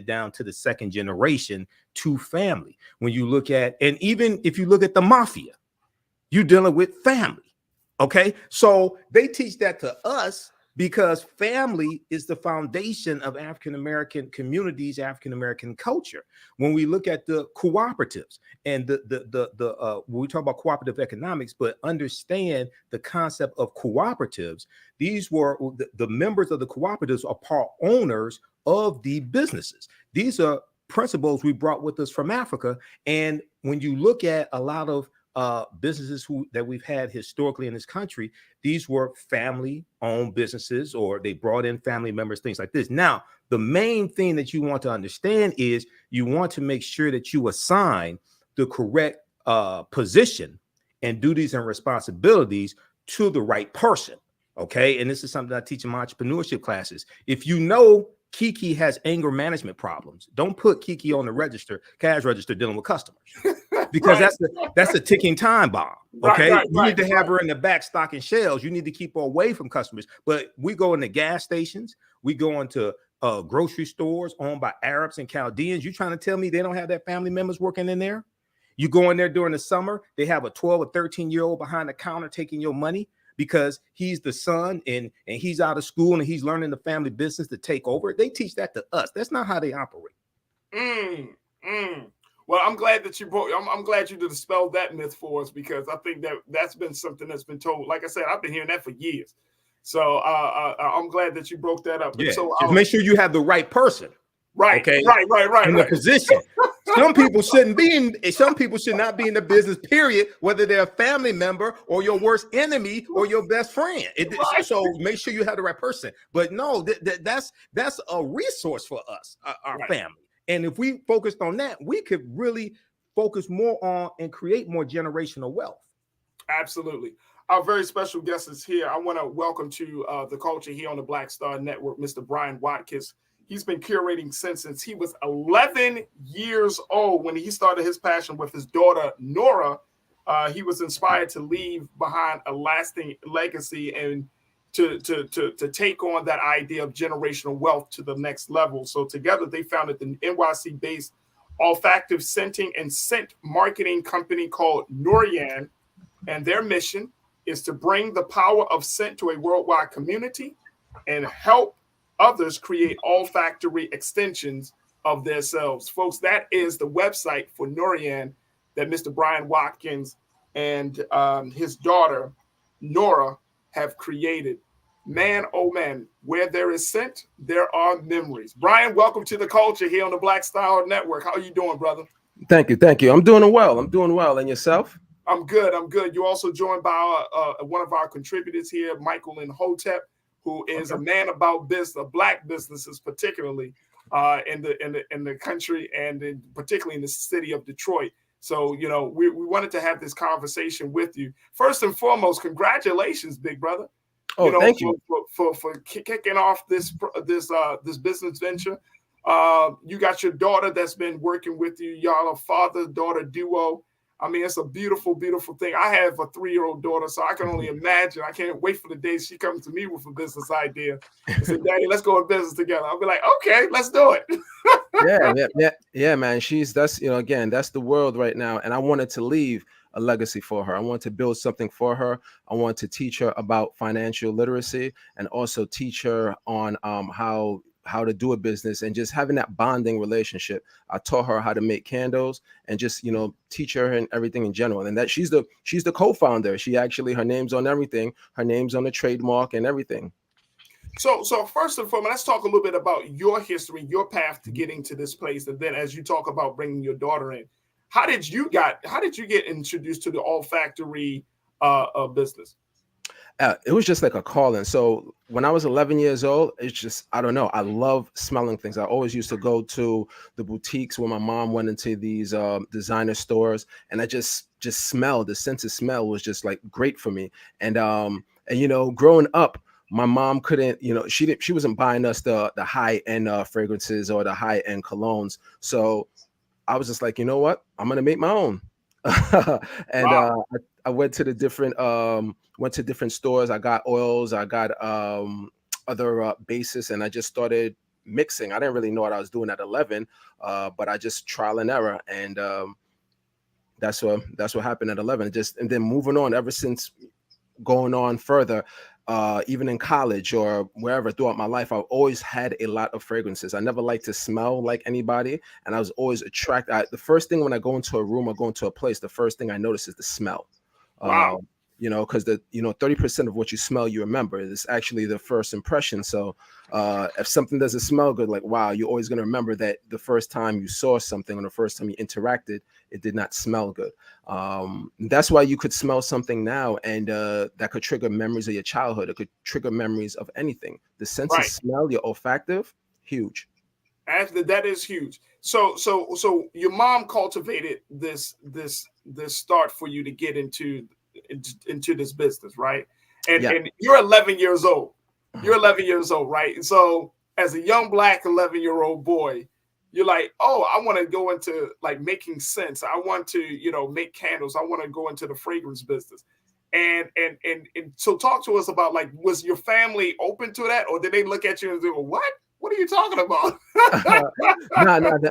down to the second generation to family. When you look at, and even if you look at the mafia, you're dealing with family. Okay, so they teach that to us because family is the foundation of African-American communities, African-American culture. When we look at the cooperatives and when we talk about cooperative economics, but understand the concept of cooperatives, these were the members of the cooperatives are part owners of the businesses. These are principles we brought with us from Africa. And when you look at a lot of businesses that we've had historically in this country, these were family-owned businesses, or they brought in family members, things like this. Now, the main thing that you want to understand is you want to make sure that you assign the correct position and duties and responsibilities to the right person. Okay, and this is something I teach in my entrepreneurship classes. If you know Kiki has anger management problems, don't put Kiki on the cash register dealing with customers, because that's a ticking time bomb. Okay, you need to have her in the back stocking shelves. You need to keep her away from customers. But we go into gas stations, we go into grocery stores owned by Arabs and Chaldeans. You trying to tell me they don't have their family members working in there? You go in there during the summer, they have a 12 or 13-year-old behind the counter taking your money because he's the son and he's out of school and he's learning the family business to take over. They teach that to us. That's not how they operate. Well, I'm glad that I'm glad you dispelled that myth for us, because I think that's been something that's been told. Like I said, I've been hearing that for years. So I'm glad that you broke that up. Yeah. So just make sure you have the right person. Right. Okay. Right. In the position. Some people shouldn't be in. Some people should not be in the business. Period. Whether they're a family member or your worst enemy or your best friend. So make sure you have the right person. But no, that's a resource for us, our family. And if we focused on that, we could really focus more on and create more generational wealth. Absolutely. Our very special guest is here. I want to welcome to the culture here on the Black Star Network, Mr. Brian Watkins. He's been curating since he was 11 years old when he started his passion with his daughter, Nora. He was inspired to leave behind a lasting legacy and to take on that idea of generational wealth to the next level. So together they founded the NYC-based olfactive scenting and scent marketing company called NORYAN. And their mission is to bring the power of scent to a worldwide community and help others create olfactory extensions of themselves. Folks, that is the website for NORYAN that Mr. Brian Watkins and his daughter, Nora, have created. Man, oh man, where there is scent, there are memories. Brian, welcome to the culture here on the Black Star Network. How are you doing, brother? Thank you. I'm doing well. And yourself? I'm good. You're also joined by one of our contributors here, Michael Hotep, who is a man about business, Black businesses, particularly in the country and particularly in the city of Detroit. So, we wanted to have this conversation with you. First and foremost, congratulations, big brother. Thank you for kicking off this business venture. You got your daughter that's been working with you. Y'all a father-daughter duo. I mean, it's a beautiful, beautiful thing. I have a 3-year-old daughter, so I can only imagine. I can't wait for the day she comes to me with a business idea and say, "Daddy, let's go in business together." I'll be like, "Okay, let's do it." yeah, man. That's the world right now, and I wanted to leave a legacy for her. I want to build something for her. I want to teach her about financial literacy and also teach her on how to do a business and just having that bonding relationship. I taught her how to make candles and just, teach her and everything in general. And that she's the co-founder. She actually, her name's on everything. Her name's on the trademark and everything. So first and foremost, let's talk a little bit about your history, your path to getting to this place. And then as you talk about bringing your daughter in, how did you get introduced to the olfactory business? It was just like a calling. So when I was 11 years old, it's just, I don't know. I love smelling things. I always used to go to the boutiques where my mom went into these designer stores, and I just smelled. The sense of smell was just like great for me. And growing up, my mom couldn't, she wasn't buying us the high end fragrances or the high end colognes. So I was just like, you know what? I'm gonna make my own. And wow. I went to different stores. I got oils. I got other bases, and I just started mixing. I didn't really know what I was doing at 11, but I just trial and error, and that's what happened at 11. And then moving on ever since, going on further. Even in college or wherever throughout my life, I've always had a lot of fragrances. I never liked to smell like anybody, and I was always attracted. The first thing when I go into a room or go into a place, the first thing I notice is the smell. Wow. Because 30% of what you smell, you remember. It's actually the first impression. So if something doesn't smell good, like, wow, you're always going to remember that the first time you saw something or the first time you interacted, it did not smell good. That's why you could smell something now, and that could trigger memories of your childhood. It could trigger memories of anything. The sense of smell, your olfactive, huge. Actually, that is huge. So your mom cultivated this start for you to get into this business, right? And you're 11 years old. You're 11 years old, right? And so as a young Black 11-year-old boy, you're like, oh, I want to go into like making scents. I want to, make candles. I want to go into the fragrance business. And so talk to us about, like, was your family open to that, or did they look at you and say, well, what are you talking about?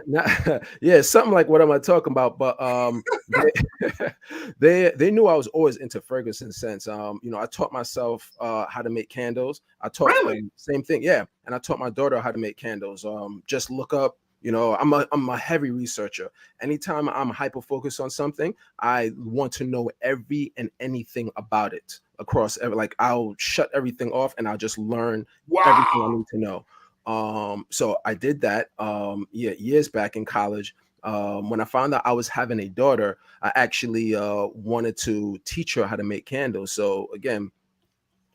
Nah. Yeah, something like what am I talking about? But they knew I was always into fragrance and scents. I taught myself how to make candles. I taught same thing, yeah. And I taught my daughter how to make candles. Just look up. I'm a heavy researcher. Anytime I'm hyper focused on something, I want to know every and anything about it across. Like, I'll shut everything off and I'll just learn everything I need to know. So I did that years back in college. When I found out I was having a daughter, I actually wanted to teach her how to make candles. So again,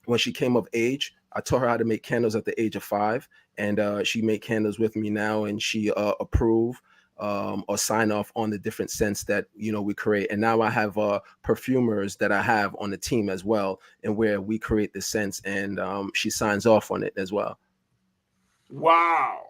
when she came of age, I taught her how to make candles at the age of 5, and she made candles with me now, and she approve or sign off on the different scents that we create. And now I have perfumers that I have on the team as well, and where we create the scents, and she signs off on it as well. Wow.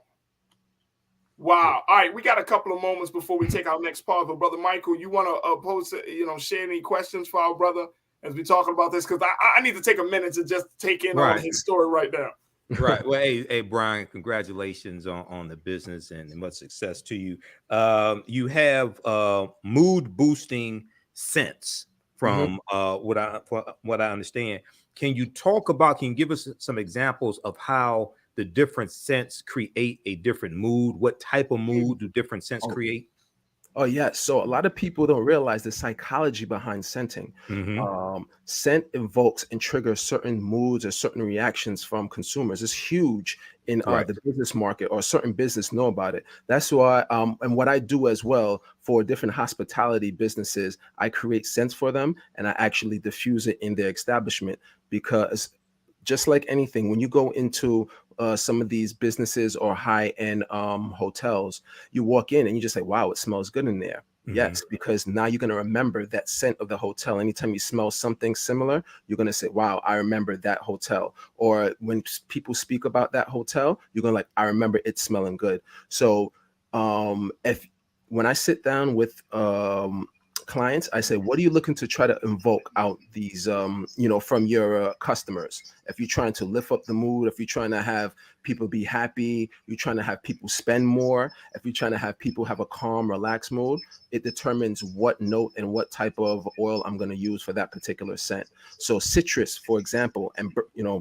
Wow. All right, we got a couple of moments before we take our next pause. But Brother Michael, you want to share any questions for our brother as we're talking about this? Because I need to take a minute to just take in on his story right now. Right. Well, hey, Brian, congratulations on the business and much success to you. You have mood boosting scents from what I understand. Can you give us some examples of how the different scents create a different mood? What type of mood do different scents create? Oh, yeah. So a lot of people don't realize the psychology behind scenting. Scent invokes and triggers certain moods or certain reactions from consumers. It's huge in the business market, or certain business know about it. That's why, and what I do as well for different hospitality businesses, I create scents for them, and I actually diffuse it in their establishment, because just like anything, when you go into some of these businesses or high-end hotels, you walk in and you just say, wow, it smells good in there. Yes, because now you're going to remember that scent of the hotel. Anytime you smell something similar, you're going to say, wow, I remember that hotel. Or when people speak about that hotel, you're going to I remember it smelling good. So when I sit down with clients, I say, what are you looking to try to invoke out these, from your customers? If you're trying to lift up the mood, if you're trying to have people be happy, you're trying to have people spend more, if you're trying to have people have a calm, relaxed mood, it determines what note and what type of oil I'm going to use for that particular scent. So citrus, for example, and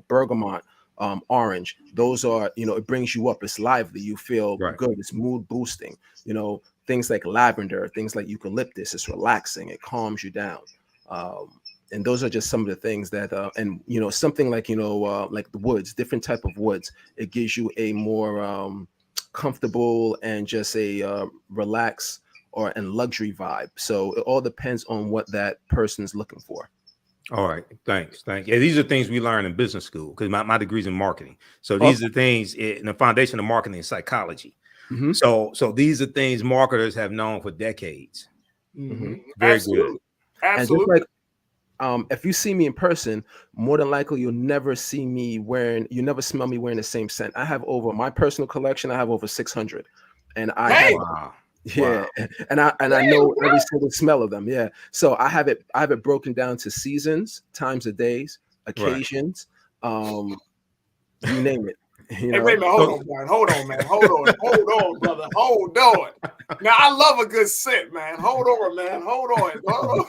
bergamot, orange, those are, it brings you up. It's lively. You feel good. It's mood boosting. Things like lavender, things like eucalyptus, it's relaxing. It calms you down. And those are just some of the things that, something like, like the woods, different type of woods, it gives you a more comfortable and just a relaxed and luxury vibe. So it all depends on what that person's looking for. All right. Thanks. Thank you. Yeah, these are things we learn in business school, because my degree's in marketing. So these are things in the foundation of marketing and psychology. So these are things marketers have known for decades. Very Absolutely. good. Absolutely. And just like, if you see me in person, more than likely you'll never smell me wearing the same scent. I have my personal collection, I have over 600. And I I know every single smell of them. Yeah. So I have it broken down to seasons, times of days, occasions, you name it. Hey, wait a minute. Hold on, man. Hold on, brother. Hold on. Now, I love a good scent, man. Hold on.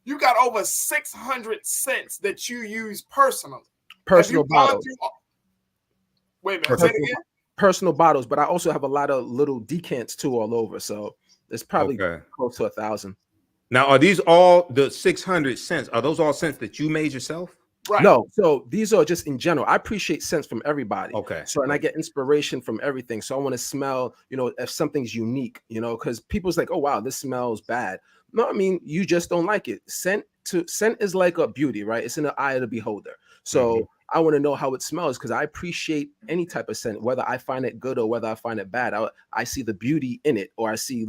You got over 600 scents that you use personally. Personal bottles. Wait a minute. Say it again. Personal bottles, but I also have a lot of little decants too all over. So it's probably close to 1,000. Now, are these all the 600 scents? Are those all scents that you made yourself? Right. No, so these are just in general. I appreciate scents from everybody. Okay. So, and I get inspiration from everything. So I want to smell, if something's unique, because people's like, oh, wow, this smells bad. No, I mean, you just don't like it. Scent is like a beauty, right? It's in the eye of the beholder. So I want to know how it smells, because I appreciate any type of scent, whether I find it good or whether I find it bad. I see the beauty in it, or I see,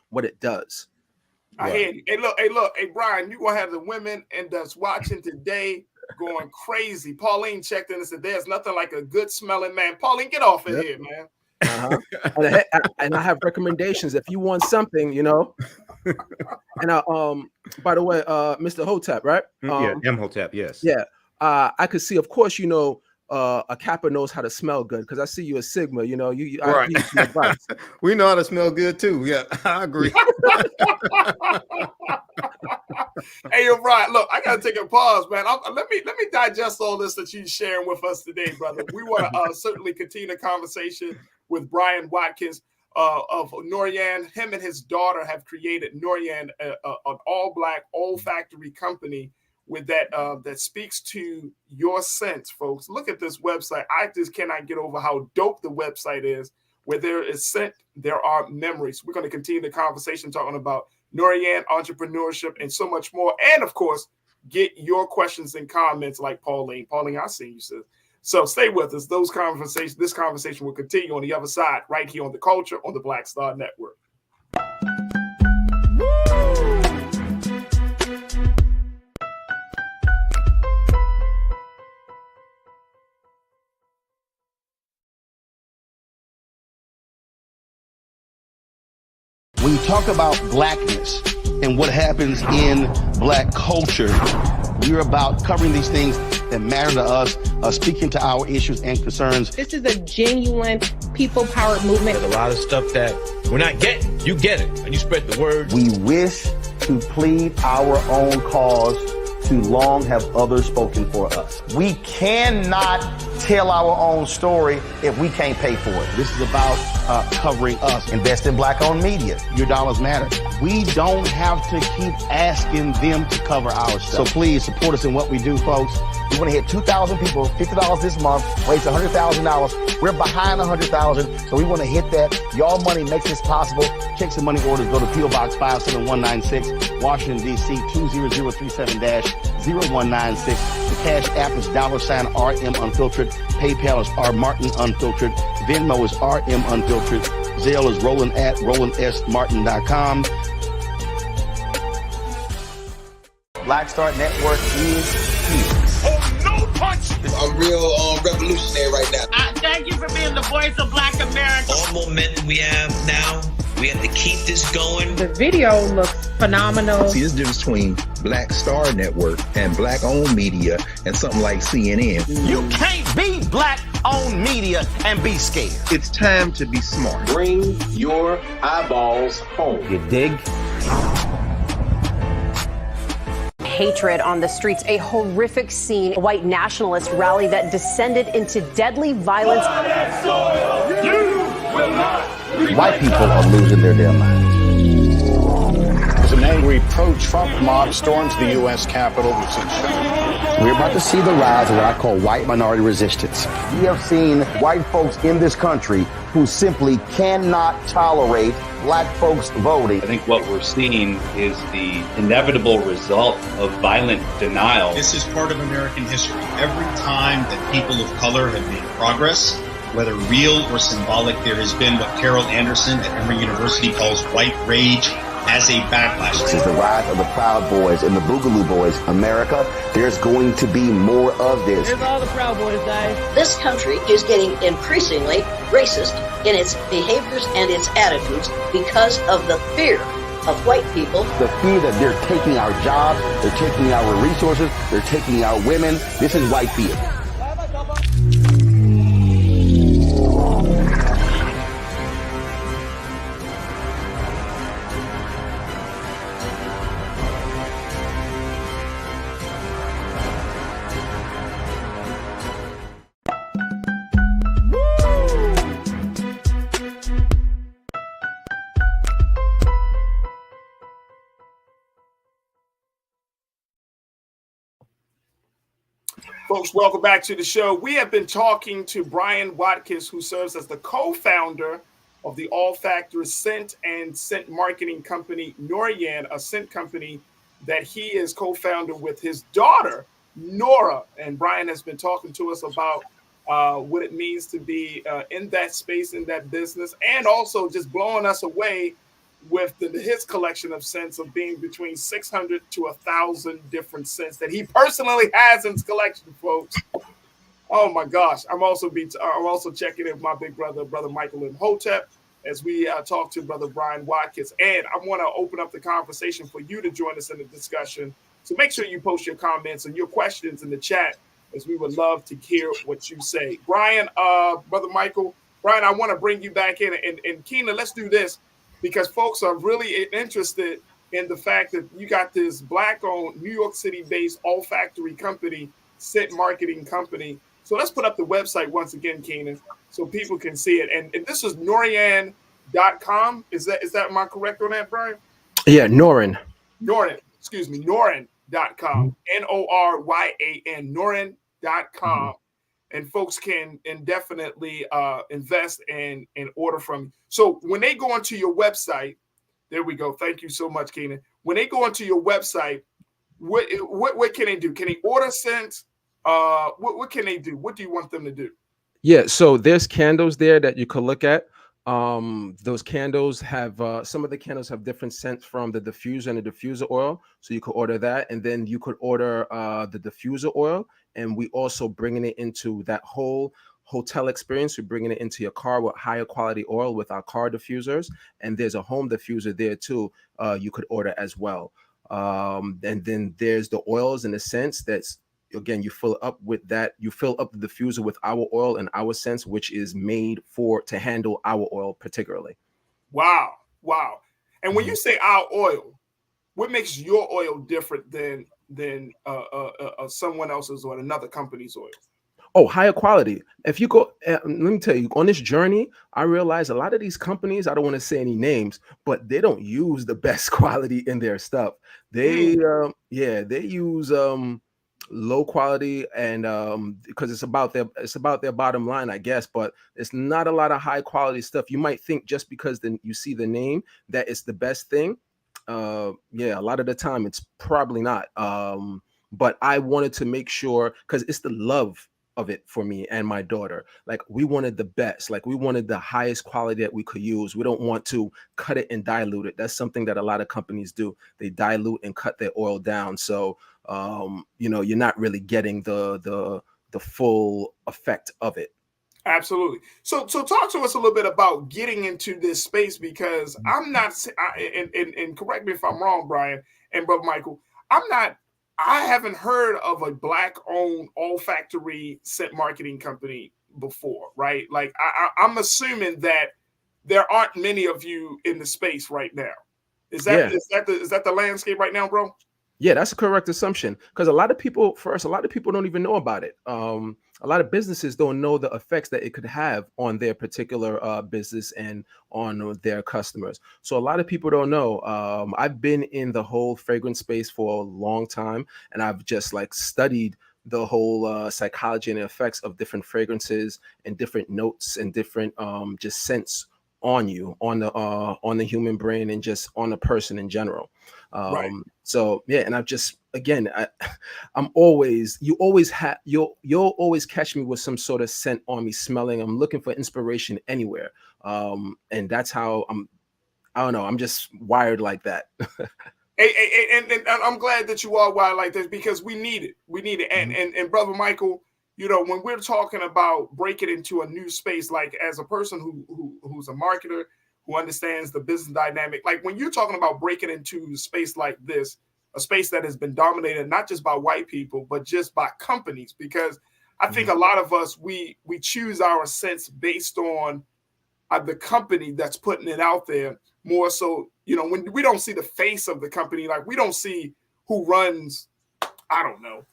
what it does. I hear you. Hey, Brian, you gonna have the women and that's watching today going crazy. Pauline checked in and said, "There's nothing like a good smelling man." Pauline, get off in here, man. And I have recommendations if you want something, And by the way, Mr. Hotep, right? M Hotep, yes. Yeah. I could see, of course, a Kappa knows how to smell good, because I see you a Sigma, Right. We know how to smell good too. Yeah, I agree. Hey, yo, Brian, look, I gotta take a pause, man. Let me digest all this that you're sharing with us today, brother. We want to certainly continue the conversation with Brian Watkins of NORYAN. Him and his daughter have created NORYAN, an all-black, olfactory company with that that speaks to your sense, folks. Look at this website. I just cannot get over how dope the website is. Where there is scent, there are memories. We're going to continue the conversation talking about NORYAN, entrepreneurship, and so much more. And of course, get your questions and comments like Pauline. Pauline, I see you, sis. So stay with us. This conversation will continue on the other side, right here on The Culture on the Black Star Network. When you talk about blackness and what happens in black culture, we're about covering these things that matter to us, speaking to our issues and concerns. This is a genuine people-powered movement. There's a lot of stuff that we're not getting. You get it, and you spread the word. We wish to plead our own cause. Too long have others spoken for us. We cannot tell our own story if we can't pay for it. This is about covering us. Invest in black-owned media. Your dollars matter. We don't have to keep asking them to cover our stuff. So please support us in what we do, folks. We want to hit 2,000 people, $50 this month, raise $100,000. We're behind 100,000, so we want to hit that. Y'all money makes this possible. Checks and money orders go to P.O. Box 57196, Washington, D.C. 20037-0196. The Cash App is $RM Unfiltered. PayPal is R Martin Unfiltered. Venmo is RM Unfiltered. Zelle is Roland at RolandSMartin.com. Black Star Network is here. Oh, no punch! I'm real revolutionary right now. Thank you for being the voice of Black America. All momentum we have now, we have to keep this going. The video looks phenomenal. See, there's a difference between Black Star Network and black-owned media and something like CNN. You can't be black-owned media and be scared. It's time to be smart. Bring your eyeballs home. You dig? Hatred on the streets, a horrific scene, a white nationalist rally that descended into deadly violence. White people are losing their damn minds. As an angry pro-Trump mob storms the U.S. Capitol, we're about to see the rise of what I call white minority resistance. We have seen white folks in this country who simply cannot tolerate black folks voting. I think what we're seeing is the inevitable result of violent denial. This is part of American history. Every time that people of color have made progress, whether real or symbolic, there has been what Carol Anderson at Emory University calls white rage as a backlash. This is the rise of the Proud Boys and the Boogaloo Boys. America, there's going to be more of this. Here's all the Proud Boys, guys. This country is getting increasingly racist in its behaviors and its attitudes because of the fear of white people. The fear that they're taking our jobs, they're taking our resources, they're taking our women. This is white fear. Folks, welcome back to the show. We have been talking to Brian Watkins, who serves as the co-founder of the all-factor scent and scent marketing company, NORYAN, a scent company that he is co-founder with his daughter, Nora. And Brian has been talking to us about what it means to be in that space, in that business, and also just blowing us away with his collection of scents of being between 600 to 1,000 different scents that he personally has in his collection, folks. Oh my gosh! I'm also checking in with my big brother, Brother Michael Imhotep, as we talk to Brother Brian Watkins. And I want to open up the conversation for you to join us in the discussion. So make sure you post your comments and your questions in the chat, as we would love to hear what you say. Brian, Brother Michael, Brian, I want to bring you back in, and Keena, let's do this, because folks are really interested in the fact that you got this black-owned, New York City-based all-factory company, scent marketing company. So let's put up the website once again, Keenan, so people can see it. And this is NORYAN.com. Is that am I correct on that, Brian? Yeah, NORYAN. NORYAN. NORYAN.com, NORYAN, NORYAN.com. And folks can definitely invest and order from you. So when they go onto your website, there we go. Thank you so much, Keenan. When they go onto your website, what can they do? Can they order scents? What can they do? What do you want them to do? Yeah, so there's candles there that you could look at. Those candles have some of the candles have different scents from the diffuser and the diffuser oil, so you could order that, and then you could order the diffuser oil, and we also bringing it into that whole hotel experience. We're bringing it into your car with higher quality oil with our car diffusers, and there's a home diffuser there too. You could order as well, and then there's the oils and the scents that's. Again, you fill up with that. You fill up the diffuser with our oil and our scents, which is made to handle our oil particularly. Wow. And when you say our oil, what makes your oil different than someone else's or another company's oil? Oh, higher quality. If you go, let me tell you, on this journey, I realized a lot of these companies, I don't want to say any names, but they don't use the best quality in their stuff. They, they use low quality, and because it's about their bottom line, I guess, but it's not a lot of high quality stuff. You might think just because you see the name that it's the best thing. A lot of the time it's probably not. But I wanted to make sure, because it's the love of it for me and my daughter. Like, we wanted the best, like we wanted the highest quality that we could use. We don't want to cut it and dilute it. That's something that a lot of companies do. They dilute and cut their oil down. So you're not really getting the full effect of it. Absolutely. So talk to us a little bit about getting into this space, because I'm not, and correct me if I'm wrong, Brian and Brother Michael, I haven't heard of a Black-owned olfactory scent marketing company before, right? Like I'm assuming that there aren't many of you in the space right now. Is that the landscape right now, bro? Yeah, that's a correct assumption, because a lot of people don't even know about it. A lot of businesses don't know the effects that it could have on their particular business and on their customers. So a lot of people don't know. I've been in the whole fragrance space for a long time, and I've just studied the whole psychology and the effects of different fragrances and different notes and different just scents on you, on the human brain, and just on a person in general. Right. So yeah, and I've just, again, you'll always catch me with some sort of scent on me smelling. I'm looking for inspiration anywhere. And that's how I don't know, I'm just wired like that. And I'm glad that you are wired like this, because we need it. And Brother Michael, when we're talking about breaking into a new space, like as a person who's a marketer, who understands the business dynamic, like when you're talking about breaking into a space like this, a space that has been dominated not just by white people, but just by companies, because I think a lot of us, we choose our scents based on the company that's putting it out there, more so, when we don't see the face of the company, like we don't see who runs, I don't know,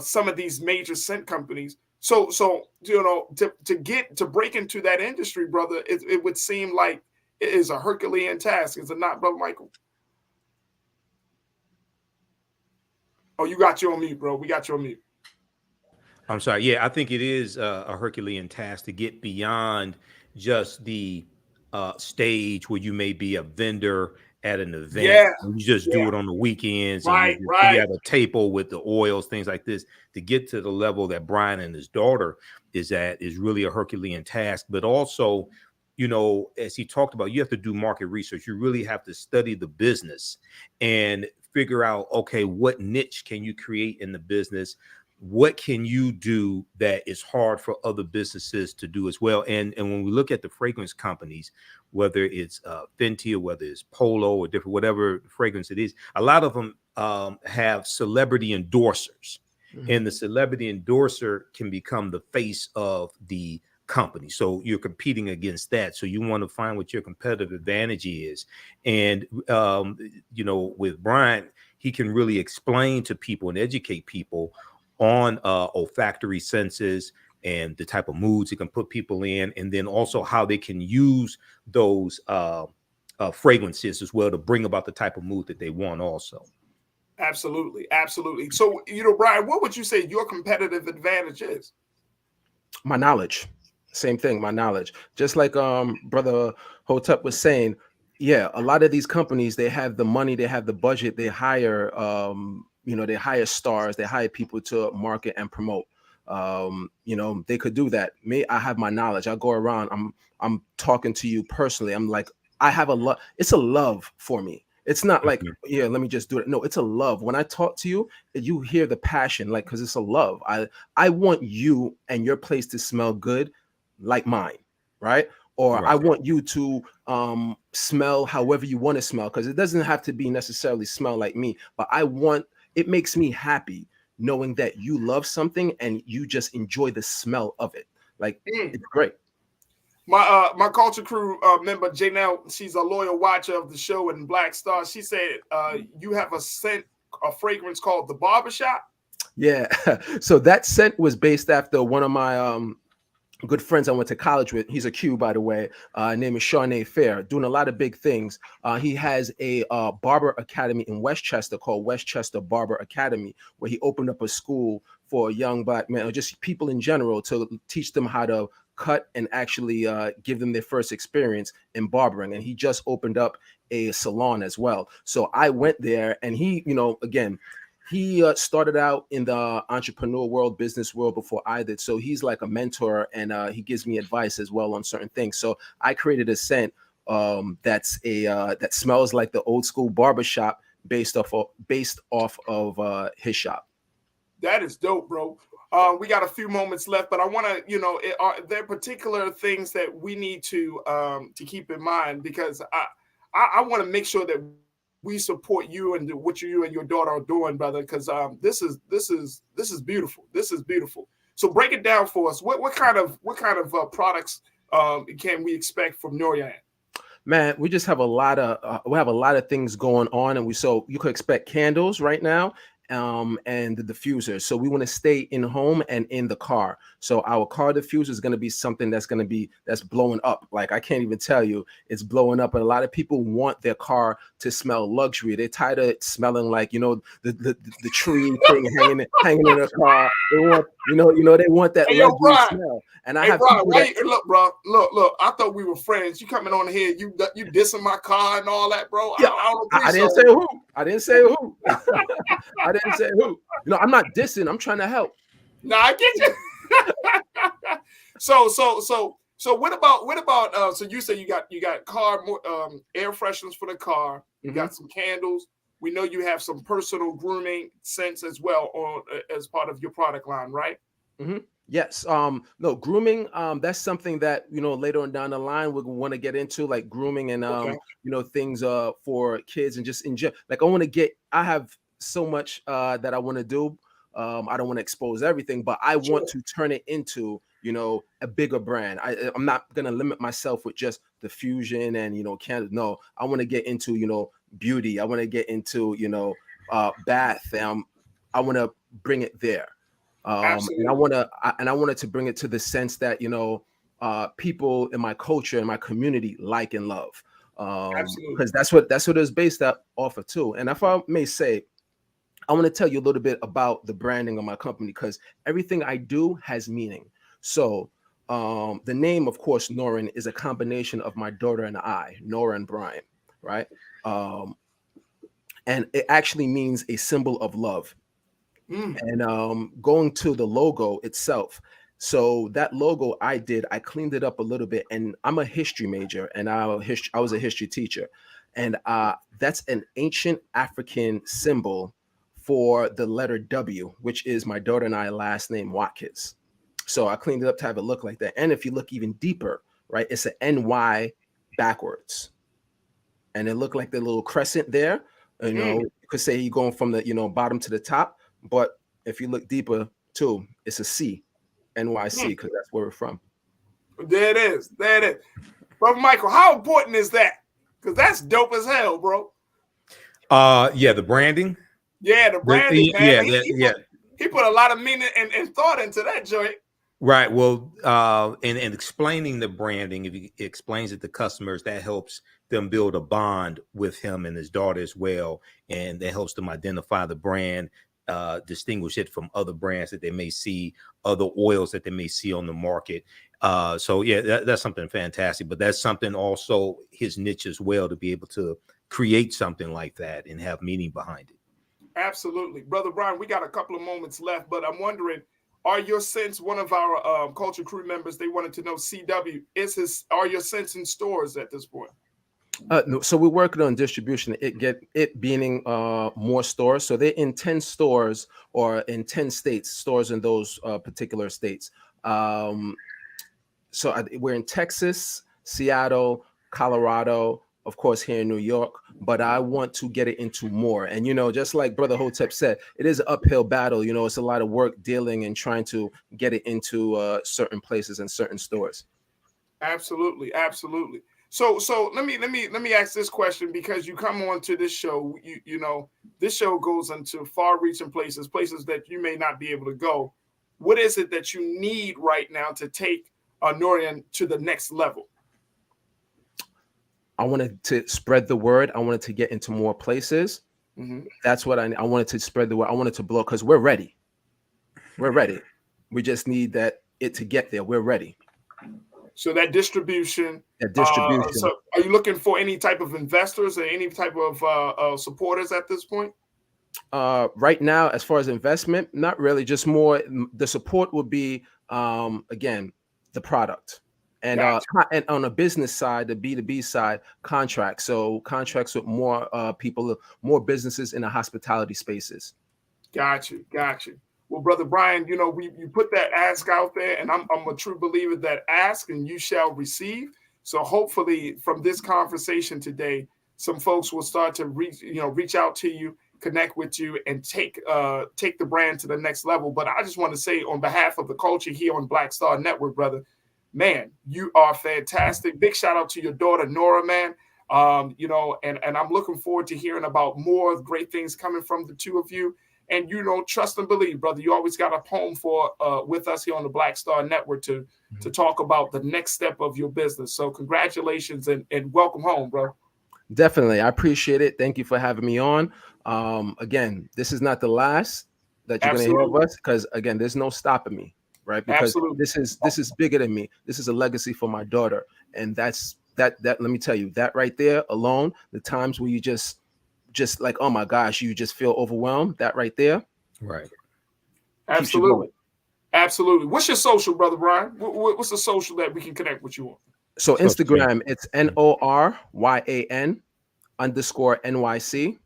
some of these major scent companies. So to break into that industry, brother, it would seem like it is a Herculean task, is it not, Brother Michael? Oh, you got you on mute, bro. We got you on mute. I'm sorry. Yeah, I think it is a Herculean task to get beyond just the stage where you may be a vendor at an event. Yeah, you just do it on the weekends. Right, and right. You have a table with the oils, things like this. To get to the level that Brian and his daughter is at is really a Herculean task. But also, as he talked about, you have to do market research. You really have to study the business and figure out, okay, what niche can you create in the business? What can you do that is hard for other businesses to do as well? And when we look at the fragrance companies, whether it's Fenty or whether it's Polo or different, whatever fragrance it is, a lot of them have celebrity endorsers. Mm-hmm. And the celebrity endorser can become the face of the company. So you're competing against that. So you want to find what your competitive advantage is. And, with Brian, he can really explain to people and educate people on olfactory senses and the type of moods it can put people in, and then also how they can use those fragrances as well to bring about the type of mood that they want also. Absolutely, absolutely. So, Brian, what would you say your competitive advantage is? My knowledge. Same thing, my knowledge. Just like brother Hotep was saying, yeah, a lot of these companies, they have the money, they have the budget, they hire they hire stars, they hire people to market and promote. They could do that. Me, I have my knowledge. I go around, I'm talking to you personally. I'm like, I have a love. It's a love for me. It's not like, yeah, let me just do it. No, it's a love. When I talk to you, you hear the passion, like, because it's a love. I want you and your place to smell good like mine, right? Or Right. I want you to smell however you want to smell, because it doesn't have to be necessarily smell like me, but it makes me happy knowing that you love something and you just enjoy the smell of it. Like, it's great. My Culture Crew member Janelle, she's a loyal watcher of the show in Black Star. She said you have a fragrance called the Barbershop. Yeah. So that scent was based after one of my good friends I went to college with. He's a Q, by the way. Name is Shawnee Fair, doing a lot of big things. He has a barber academy in Westchester called Westchester Barber Academy, where he opened up a school for young Black men, or just people in general, to teach them how to cut and actually give them their first experience in barbering. And he just opened up a salon as well. So I went there, and he, again, he started out in the entrepreneur world, business world before I did. So he's like a mentor, and he gives me advice as well on certain things. So I created a scent that smells like the old school barbershop based off of his shop. That is dope, bro. We got a few moments left, but I want to, are there particular things that we need to keep in mind? Because I want to make sure that we support you and what you and your daughter are doing, brother. Because this is beautiful. This is beautiful. So break it down for us. What kind of products can we expect from NORYAN? Man, we just have a lot of things going on, and so you could expect candles right now. And the diffuser. So we want to stay in home and in the car. So our car diffuser is going to be something that's blowing up. Like, I can't even tell you, it's blowing up. And a lot of people want their car to smell luxury. They're tired of it smelling like, the tree thing hanging in a car. They want, they want that luxury smell. And I have Brian, look, bro, look. I thought we were friends. You coming on here, you dissing my car and all that, bro. Yeah, I didn't say who. I didn't say who. I didn't say who. I'm not dissing. I'm trying to help. No, I get you. So what about so you say you got car air fresheners for the car. You got some candles. We know you have some personal grooming scents as well as part of your product line, right? Mm-hmm. Yes. No, grooming. That's something that, later on down the line, we're going to want to get into, like grooming and, things for kids and just in general. Like, I have so much that I want to do. I don't want to expose everything, but I want to turn it into, a bigger brand. I'm not going to limit myself with just the fusion and, candles. No, I want to get into, beauty. I want to get into, bath. I want to bring it there. And I wanted to bring it to the sense that, people in my culture and my community like and love. Because that's what it's based off of too. And if I may say, I want to tell you a little bit about the branding of my company, because everything I do has meaning. So the name, of course, NORYAN, is a combination of my daughter and I, Nora and Brian, right? And it actually means a symbol of love. And going to the logo itself. So that logo I cleaned it up a little bit, and I'm a history major, and I was a history teacher. And that's an ancient African symbol for the letter W, which is my daughter and I last name, Watkins. So I cleaned it up to have it look like that. And if you look even deeper, right, it's an NY backwards. And it looked like the little crescent there. You could say you're going from the, bottom to the top. But if you look deeper too, it's a C, NYC, because that's where we're from. There it is. Brother Michael, how important is that? Because that's dope as hell, bro. Yeah, the branding. Yeah, the branding, man. Yeah. He put a lot of meaning and thought into that joint. Right. Well, and explaining the branding, if he explains it to customers, that helps them build a bond with him and his daughter as well, and that helps them identify the brand, distinguish it from other brands that they may see, other oils that they may see on the market. So yeah, that's something fantastic, but that's something also his niche as well, to be able to create something like that and have meaning behind it. Absolutely. Brother Brian, we got a couple of moments left, but I'm wondering, are your scents, one of our culture crew members, they wanted to know, CW, are your scents in stores at this point? No, so we're working on distribution. It being more stores. So they're in 10 stores or in 10 states, stores in those particular states. So we're in Texas, Seattle, Colorado, of course, here in New York, but I want to get it into more. And, just like Brother Hotep said, it is an uphill battle. It's a lot of work dealing and trying to get it into certain places and certain stores. Absolutely. Absolutely. So let me ask this question, because you come on to this show, this show goes into far-reaching places that you may not be able to go. What is it that you need right now to take NORYAN to the next level? I wanted to spread the word. I wanted to get into more places. Mm-hmm. That's what I wanted to spread the word. I wanted to blow, because we're ready. We're ready. We just need it to get there. We're ready. So that distribution. So are you looking for any type of investors or any type of supporters at this point? Right now, as far as investment, not really. Just more. The support would be, again, the product. And, and on the business side, the B2B side, contracts. So contracts with more people, more businesses in the hospitality spaces. Got you. Well, Brother Brian, you put that ask out there, and I'm a true believer that ask and you shall receive. So hopefully from this conversation today, some folks will start to reach out to you, connect with you, and take the brand to the next level. But I just want to say, on behalf of the culture here on Black Star Network, brother, man, you are fantastic. Big shout out to your daughter, Nora, man. And I'm looking forward to hearing about more great things coming from the two of you. And, trust and believe, brother, you always got a home with us here on the Black Star Network to talk about the next step of your business. So congratulations and welcome home, bro. Definitely. I appreciate it. Thank you for having me on. Again, this is not the last that you're going to hear of us, because, again, there's no stopping me. Right, because this is bigger than me. This is a legacy for my daughter, and that. Let me tell you, that right there alone, the times where you just like, oh my gosh, you just feel overwhelmed. That right there, right? Absolutely. What's your social, Brother Brian? What's the social that we can connect with you on? So Instagram, it's NORYAN _NYC.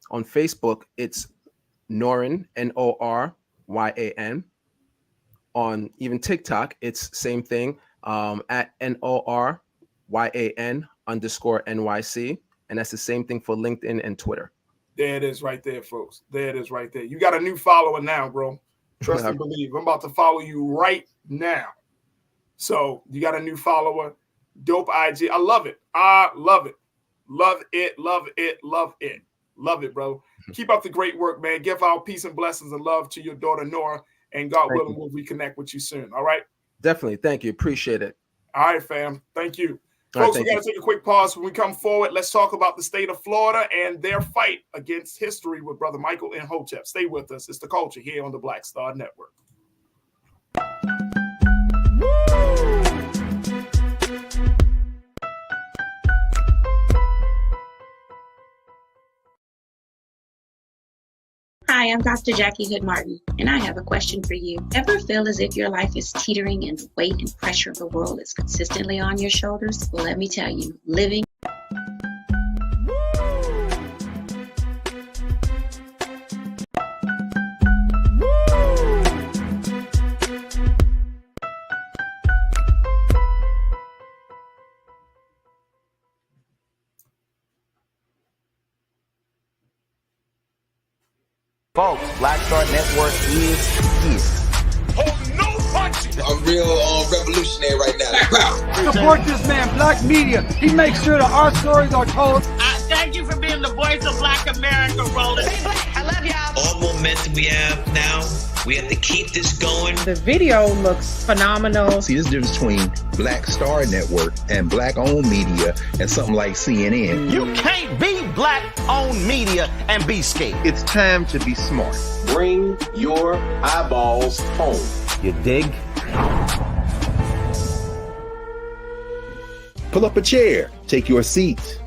On Facebook, it's NORYAN NORYAN. On even TikTok, it's same thing, at NORYAN _NYC. And that's the same thing for LinkedIn and Twitter. There it is right there, folks. There it is right there. You got a new follower now, bro. Trust and believe. I'm about to follow you right now. So you got a new follower. Dope IG. I love it. I love it. Love it. Love it. Love it. Love it, bro. Keep up the great work, man. Give our peace and blessings and love to your daughter, Nora. And God willing, we'll reconnect with you soon. All right? Definitely. Thank you. Appreciate it. All right, fam. Thank you. Folks, we got to take a quick pause. When we come forward, let's talk about the state of Florida and their fight against history with Brother Michael and Hotep. Stay with us. It's the culture here on the Black Star Network. Hi, I'm Dr. Jackie Hood Martin, and I have a question for you. Ever feel as if your life is teetering and the weight and pressure of the world is consistently on your shoulders? Well, let me tell you, living Folks, Black Star Network is here. Hold no punches. I'm real revolutionary right now. Support this man, Black Media. He makes sure that our stories are told. Thank you for being the voice of Black America, Roland. I love y'all. All momentum we have now, we have to keep this going. The video looks phenomenal. See, this difference between Black Star Network and Black-owned media and something like CNN. You can't be Black-owned media and be scared. It's time to be smart. Bring your eyeballs home. You dig? Pull up a chair. Take your seat.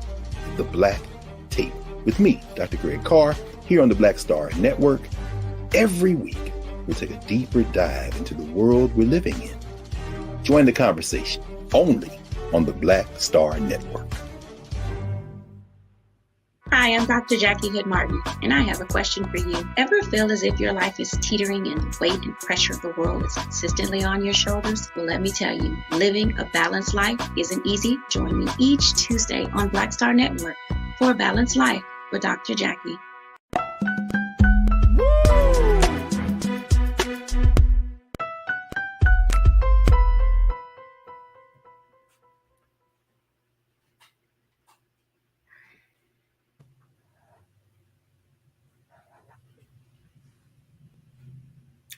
The Black Tape with me, Dr. Greg Carr, here on the Black Star Network. Every week, we'll take a deeper dive into the world we're living in. Join the conversation only on the Black Star Network. Hi, I'm Dr. Jackie Hood Martin, and I have a question for you. Ever feel as if your life is teetering and the weight and pressure of the world is consistently on your shoulders? Well, let me tell you, living a balanced life isn't easy. Join me each Tuesday on Black Star Network for a Balanced Life with Dr. Jackie.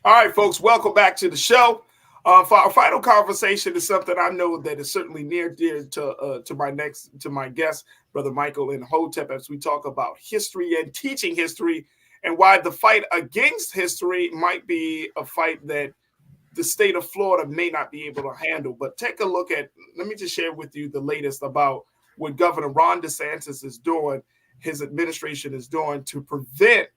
All right, folks, welcome back to the show. For our final conversation is something I know that is certainly near dear to my guest, Brother Michael and Hotep, as we talk about history and teaching history and why the fight against history might be a fight that the state of Florida may not be able to handle. But take a look at, let me just share with you the latest about what Governor Ron DeSantis is doing, his administration is doing to prevent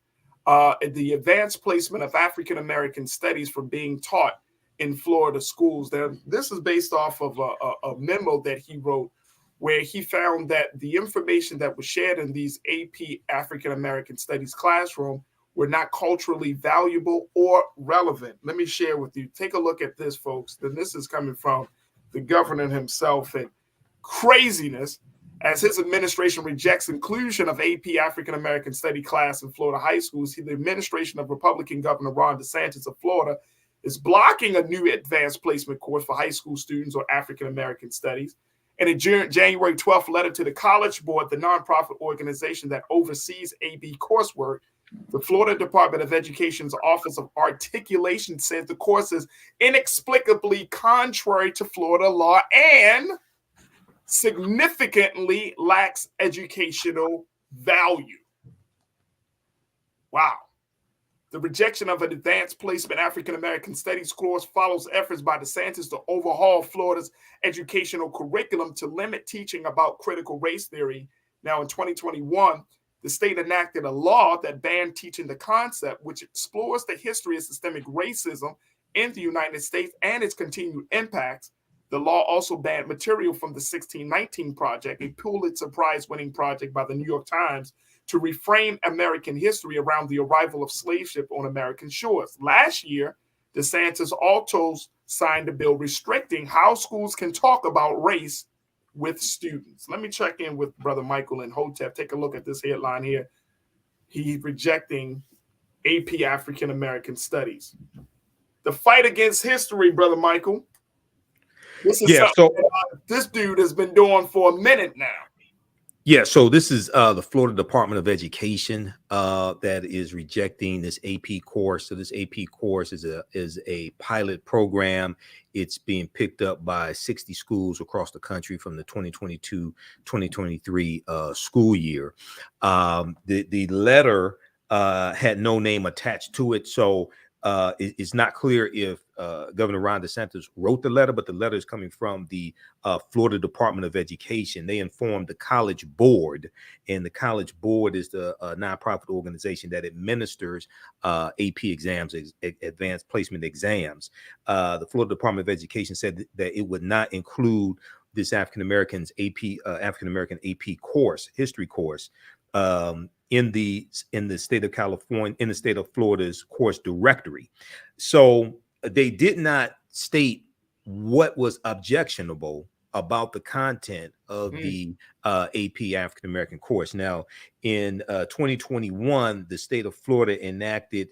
the advanced placement of African-American studies from being taught in Florida schools. Now, this is based off of a memo that he wrote where he found that the information that was shared in these AP African-American studies classroom were not culturally valuable or relevant. Let me share with you. Take a look at this, folks. Then this is coming from the governor himself, and craziness as his administration rejects inclusion of AP African-American study class in Florida high schools. The administration of Republican Governor Ron DeSantis of Florida is blocking a new advanced placement course for high school students on African-American studies. In a January 12th letter to the College Board, the nonprofit organization that oversees AB coursework, the Florida Department of Education's Office of Articulation says the course is inexplicably contrary to Florida law and significantly lacks educational value. Wow. The rejection of an advanced placement African-American studies course follows efforts by DeSantis to overhaul Florida's educational curriculum to limit teaching about critical race theory. Now, in 2021, the state enacted a law that banned teaching the concept, which explores the history of systemic racism in the United States and its continued impacts. The law also banned material from the 1619 Project, a Pulitzer Prize-winning project by the New York Times to reframe American history around the arrival of slave ship on American shores. Last year, DeSantis also signed a bill restricting how schools can talk about race with students. Let me check in with Brother Michael and Hotep. Take a look at this headline here. He's rejecting AP African-American Studies. The fight against history, Brother Michael. This is something that, this dude has been doing for a minute now. Yeah, so this is the Florida Department of Education that is rejecting this AP course. So this AP course is a pilot program. It's being picked up by 60 schools across the country from the 2022-2023 school year. The letter had no name attached to it, so it's not clear if Governor Ron DeSantis wrote the letter, but the letter is coming from the Florida Department of Education. They informed the College Board, and the College Board is the nonprofit organization that administers AP exams, advanced placement exams. The Florida Department of Education said that it would not include this African-American AP course, history course, in the state of California, in the state of Florida's course directory. So they did not state what was objectionable about the content of the AP African American course. Now, in 2021, the state of Florida enacted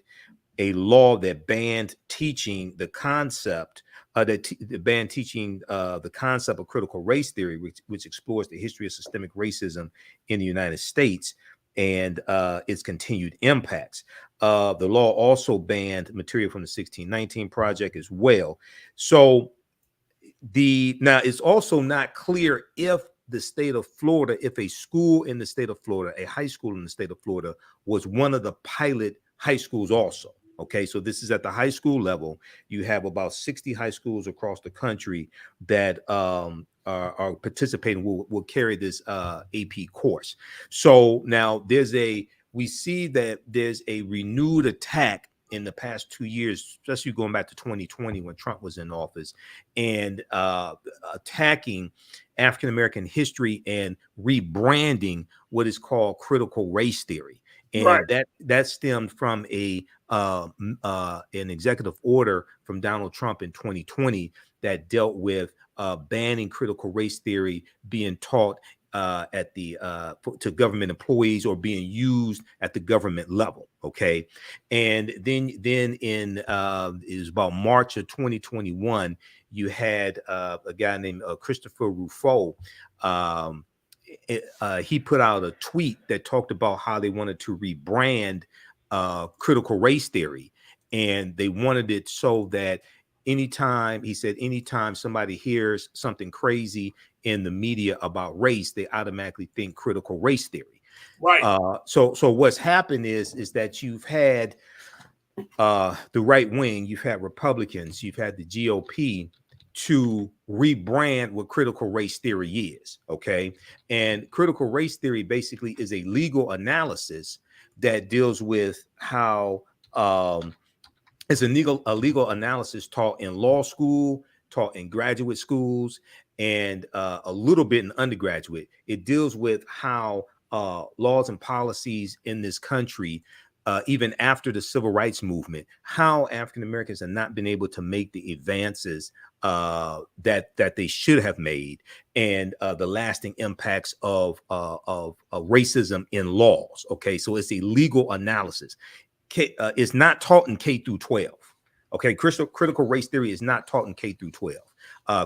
a law that banned teaching the concept the concept of critical race theory, which explores the history of systemic racism in the United States. and its continued impacts. The law also banned material from the 1619 Project as well. So now it's also not clear if the state of Florida, if a school in the state of Florida, a high school in the state of Florida, was one of the pilot high schools also. Okay, so this is at the high school level. You have about 60 high schools across the country that are participating, will carry this AP course. So now we see that there's a renewed attack in the past 2 years, especially going back to 2020 when Trump was in office, and attacking African-American history and rebranding what is called critical race theory. And that stemmed from an executive order from Donald Trump in 2020 that dealt with banning critical race theory being taught to government employees or being used at the government level. Okay, and then in it was about March of 2021, you had a guy named Christopher Rufo. He put out a tweet that talked about how they wanted to rebrand critical race theory, and they wanted it so that anytime somebody hears something crazy in the media about race, they automatically think critical race theory. Right. So what's happened is that you've had the right wing, you've had Republicans, you've had the GOP to rebrand what critical race theory is. Okay, and critical race theory basically is a legal analysis that deals with how it's a legal analysis taught in law school, taught in graduate schools, and a little bit in undergraduate. It deals with how laws and policies in this country, even after the civil rights movement, how African Americans have not been able to make the advances that they should have made, and the lasting impacts of racism in laws. Okay, so it's a legal analysis. It's not taught in K through 12. Okay, critical race theory is not taught in K through 12.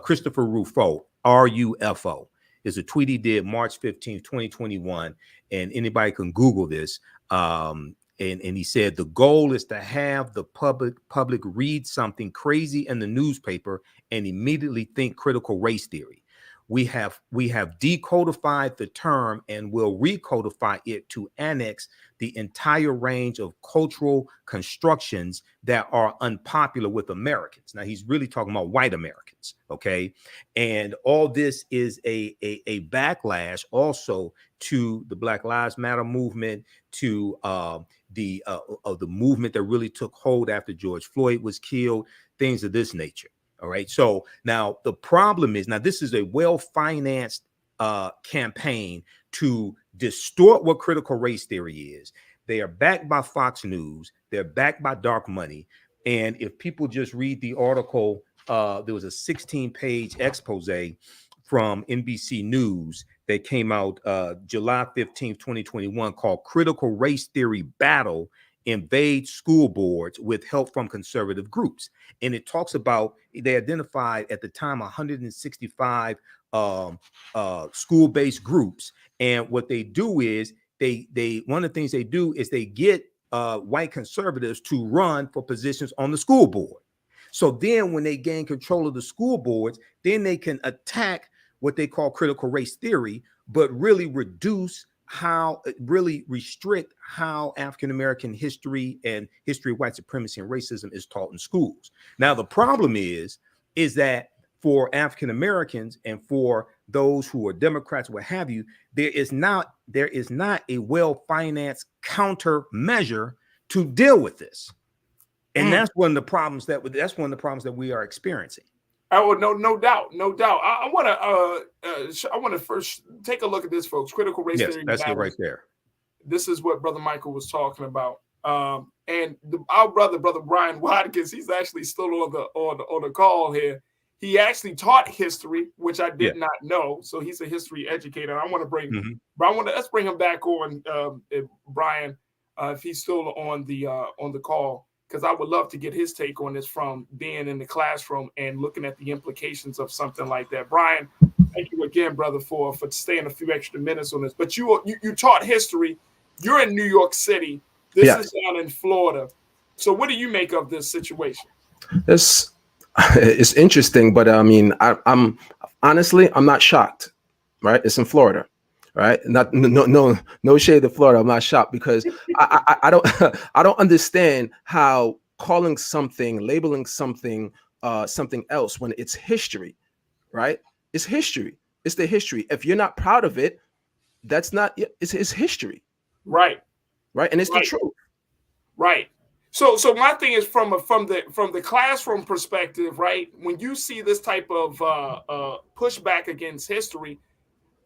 Christopher Rufo, RUFO, is a tweet he did March 15th, 2021, and anybody can Google this. And he said the goal is to have the public read something crazy in the newspaper and immediately think critical race theory. We have decodified the term and will recodify it to annex the entire range of cultural constructions that are unpopular with Americans. Now, he's really talking about white Americans, okay? And all this is a backlash also to the Black Lives Matter movement, to the movement that really took hold after George Floyd was killed, things of this nature. All right. So now the problem is, now this is a well-financed campaign to distort what critical race theory is. They are backed by Fox News. They're backed by dark money. And if people just read the article, there was a 16-page expose from NBC News that came out July 15th, 2021, called Critical Race Theory Battle Invade School Boards with Help from Conservative Groups. And it talks about, they identified at the time 165 school-based groups. And what they do is they one of the things they do is they get white conservatives to run for positions on the school board. So then when they gain control of the school boards, then they can attack what they call critical race theory, but really restrict how African-American history and history of white supremacy and racism is taught in schools. Now, the problem is that for African-Americans and for those who are Democrats, what have you, there is not a well-financed countermeasure to deal with this. And that's one of the problems that we are experiencing. Oh, no doubt. I want to first take a look at this, folks. Critical race theory. That's it right there. This is what Brother Michael was talking about. And our brother Brian Watkins, he's actually still on the call here. He actually taught history, which I did not know. So he's a history educator. I want to bring, let's bring him back on, Brian, if he's still on the call, because I would love to get his take on this from being in the classroom and looking at the implications of something like that. Brian, thank you again, brother, for staying a few extra minutes on this. But you taught history, You're in New York City. This is down in Florida. So what do you make of this situation? It's interesting, but I mean, I'm honestly, I'm not shocked, right? It's in Florida, right? No shade to Florida. I'm not shocked because I don't I don't understand how calling something, labeling something something else when it's history, right? It's history. It's the history. If you're not proud of it, that's not it's history. Right. Right. And it's the truth. Right. So my thing is from the classroom perspective, right? When you see this type of pushback against history,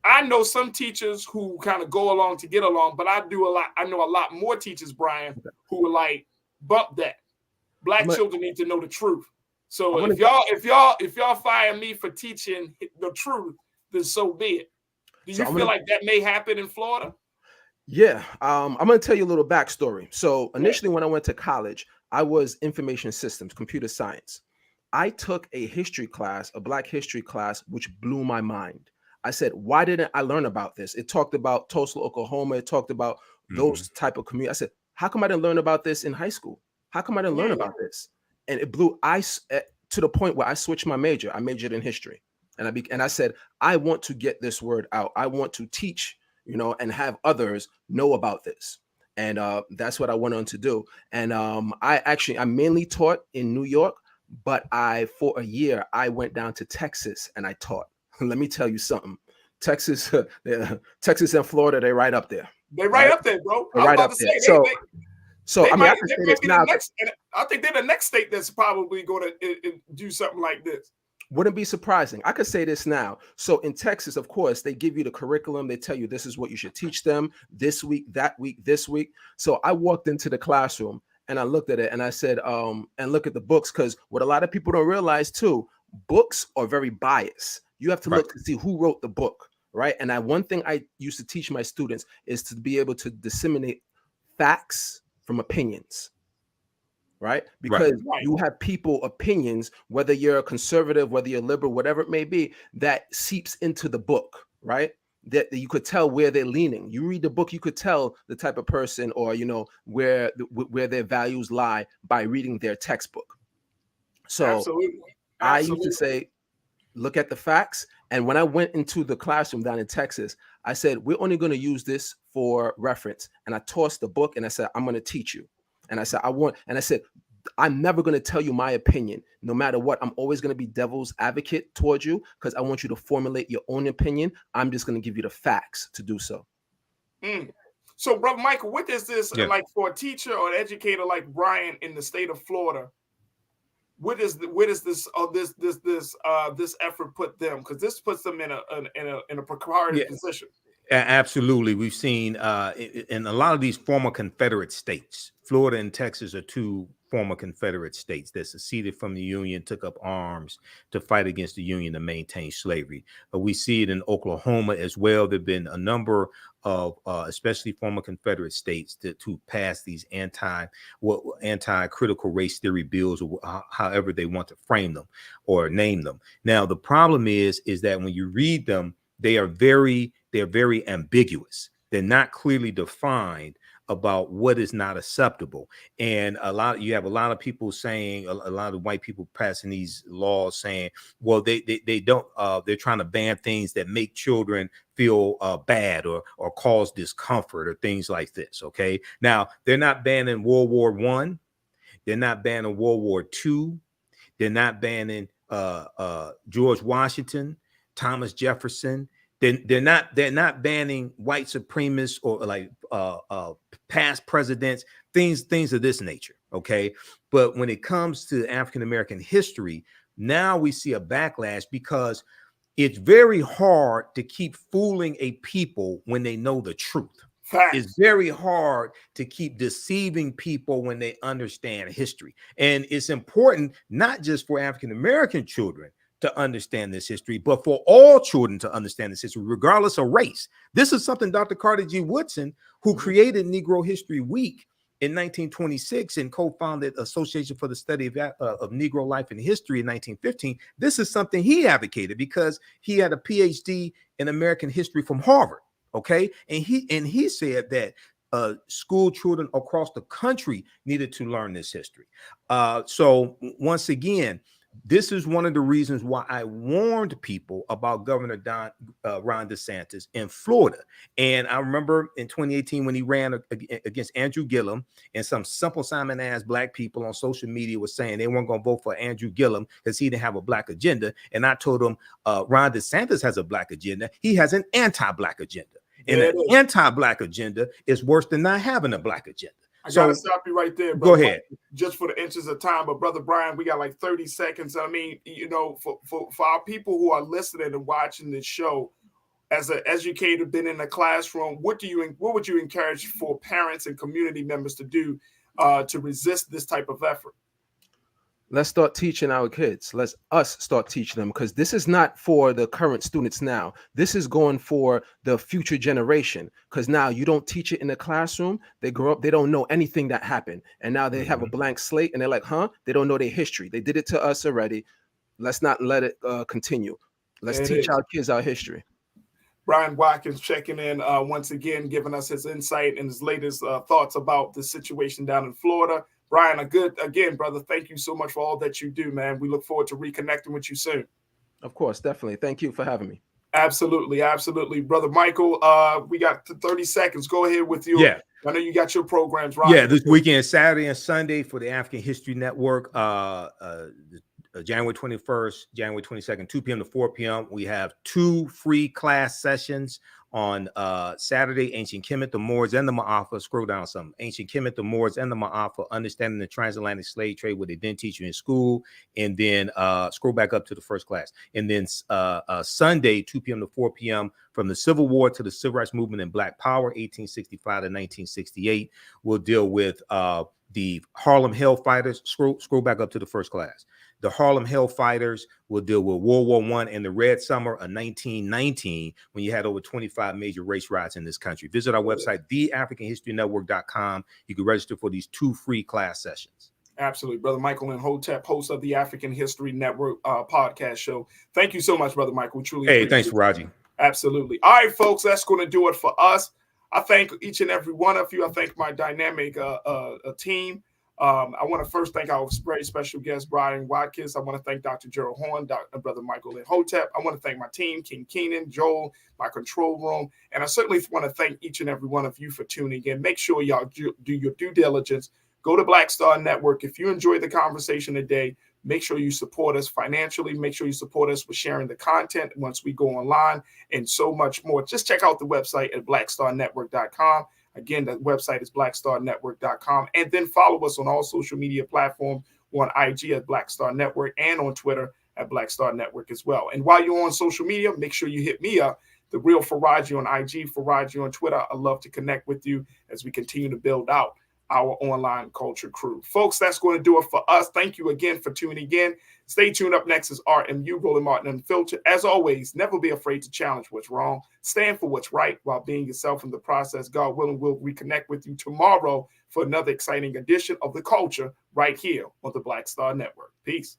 I know some teachers who kind of go along to get along, but I know a lot more teachers, Brian, who are like, bump that. Black children need to know the truth. So if y'all fire me for teaching the truth, then so be it. Do you feel like that may happen in Florida? Yeah, I'm going to tell you a little backstory. So initially, when I went to college, I was information systems, computer science. I took a history class, a Black history class, which blew my mind. I said, why didn't I learn about this? It talked about Tulsa, Oklahoma. It talked about those type of community. I said, how come I didn't learn about this in high school? How come I didn't learn about this? And it blew ice to the point where I switched my major. I majored in history, and I said, I want to get this word out. I want to teach, and have others know about this. And that's what I went on to do. And I mainly taught in New York, but for a year, I went down to Texas and I taught. Let me tell you something. Texas and Florida, they're right up there. They're right up there, bro. They're right up there. I think they're the next state that's probably going to do something like this. Wouldn't be surprising. I could say this now. So in Texas, of course, they give you the curriculum. They tell you this is what you should teach them this week, that week, this week. So I walked into the classroom and I looked at it and I said, and look at the books, because what a lot of people don't realize too, books are very biased. You have to look to see who wrote the book, right? And one thing I used to teach my students is to be able to disseminate facts from opinions. Right? Because you have people opinions, whether you're a conservative, whether you're liberal, whatever it may be, that seeps into the book, right? That you could tell where they're leaning. You read the book, you could tell the type of person or, where their values lie by reading their textbook. So I used to say, look at the facts. And when I went into the classroom down in Texas, I said, we're only going to use this for reference. And I tossed the book and I said, I'm going to teach you. And I said, I'm never going to tell you my opinion, no matter what. I'm always going to be devil's advocate towards you because I want you to formulate your own opinion. I'm just going to give you the facts to do so. So, Brother Michael, what is this like for a teacher or an educator like Brian in the state of Florida? What is this effort put them? Because this puts them in a precarious position. Absolutely. We've seen in a lot of these former Confederate states, Florida and Texas are two former Confederate states that seceded from the Union, took up arms to fight against the Union to maintain slavery. We see it in Oklahoma as well. There have been a number of especially former Confederate states to pass these anti-critical race theory bills, or however they want to frame them or name them. Now, the problem is that when you read them, they're very ambiguous. They're not clearly defined about what is not acceptable. And you have a lot of people saying, a lot of white people passing these laws saying, well, they don't, they're trying to ban things that make children feel bad or cause discomfort or things like this. Okay. Now, they're not banning World War I. They're not banning World War II. They're not banning George Washington, Thomas Jefferson. They're not banning white supremacists or like past presidents, things of this nature. Okay. But when it comes to African-American history, now we see a backlash because it's very hard to keep fooling a people when they know the truth. It's very hard to keep deceiving people when they understand history. And it's important not just for African-American children to understand this history, but for all children to understand this history, regardless of race. This is something Dr. Carter G. Woodson, who created Negro History Week in 1926 and co-founded Association for the Study of Negro Life and History in 1915. This is something he advocated because he had a PhD in American history from Harvard. Okay. And he said that school children across the country needed to learn this history. So once again, this is one of the reasons why I warned people about Governor Ron DeSantis in Florida. And I remember in 2018 when he ran against Andrew Gillum, and some simple Simon ass black people on social media were saying they weren't going to vote for Andrew Gillum because he didn't have a black agenda. And I told them Ron DeSantis has a black agenda. He has an anti-black agenda. And an anti-black agenda is worse than not having a black agenda. I gotta stop you right there. Go ahead. Just for the inches of time, but Brother Brian, we got like 30 seconds. I mean, for our people who are listening and watching this show, as an educator, been in the classroom, what would you encourage for parents and community members to do to resist this type of effort? Let's start teaching our kids. Let's us start teaching them, because this is not for the current students now. This is going for the future generation, because now you don't teach it in the classroom. They grow up, they don't know anything that happened. And now they have a blank slate and they're like, they don't know their history. They did it to us already. Let's not let it continue. Let's teach our kids our history. Brian Watkins checking in once again, giving us his insight and his latest thoughts about the situation down in Florida. Brian, again, brother, thank you so much for all that you do, man. We look forward to reconnecting with you soon. Of course, definitely. Thank you for having me. Absolutely, absolutely. Brother Michael, we got 30 seconds. Go ahead with your, I know you got your programs, right? Yeah, this weekend, Saturday and Sunday for the African History Network, January 21st, January 22nd, 2 p.m. to 4 p.m. We have 2 free class sessions on Saturday, Ancient Kemet, the Moors, and the Ma'afa. Scroll down some. Ancient Kemet, the Moors, and the Ma'afa, understanding the transatlantic slave trade, what they didn't teach you in school. And then scroll back up to the first class. And then Sunday, 2 p.m. to 4 p.m., from the Civil War to the Civil Rights Movement and Black Power, 1865 to 1968. We'll deal with the Harlem Hellfighters. Scroll back up to the first class. The Harlem Hellfighters will deal with World War I and the Red Summer of 1919, when you had over 25 major race riots in this country. Visit our website, theafricanhistorynetwork.com. You can register for these 2 free class sessions. Absolutely. Brother Michael and Hotep, host of the African History Network podcast show. Thank you so much, Brother Michael. Truly. Thanks, Raji. Absolutely. All right, folks, that's going to do it for us. I thank each and every one of you. I thank my dynamic team. I want to first thank our very special guest, Brian Watkins. I want to thank Dr. Gerald Horn, Brother Michael and Hotep. I want to thank my team, King Keenan, Joel, my control room. And I certainly want to thank each and every one of you for tuning in. Make sure y'all do your due diligence. Go to Black Star Network. If you enjoyed the conversation today, make sure you support us financially. Make sure you support us with sharing the content once we go online and so much more. Just check out the website at blackstarnetwork.com. Again, the website is blackstarnetwork.com. And then follow us on all social media platforms. We're on IG at Black Star Network and on Twitter at Black Star Network as well. And while you're on social media, make sure you hit me up, The Real Faraji on IG, Faraji on Twitter. I love to connect with you as we continue to build out our online culture crew. Folks, that's going to do it for us. Thank you again for tuning in. Stay tuned. Up next is RMU, Roland Martin Unfiltered. As always, never be afraid to challenge what's wrong. Stand for what's right while being yourself in the process. God willing, we'll reconnect with you tomorrow for another exciting edition of The Culture right here on the Black Star Network. Peace.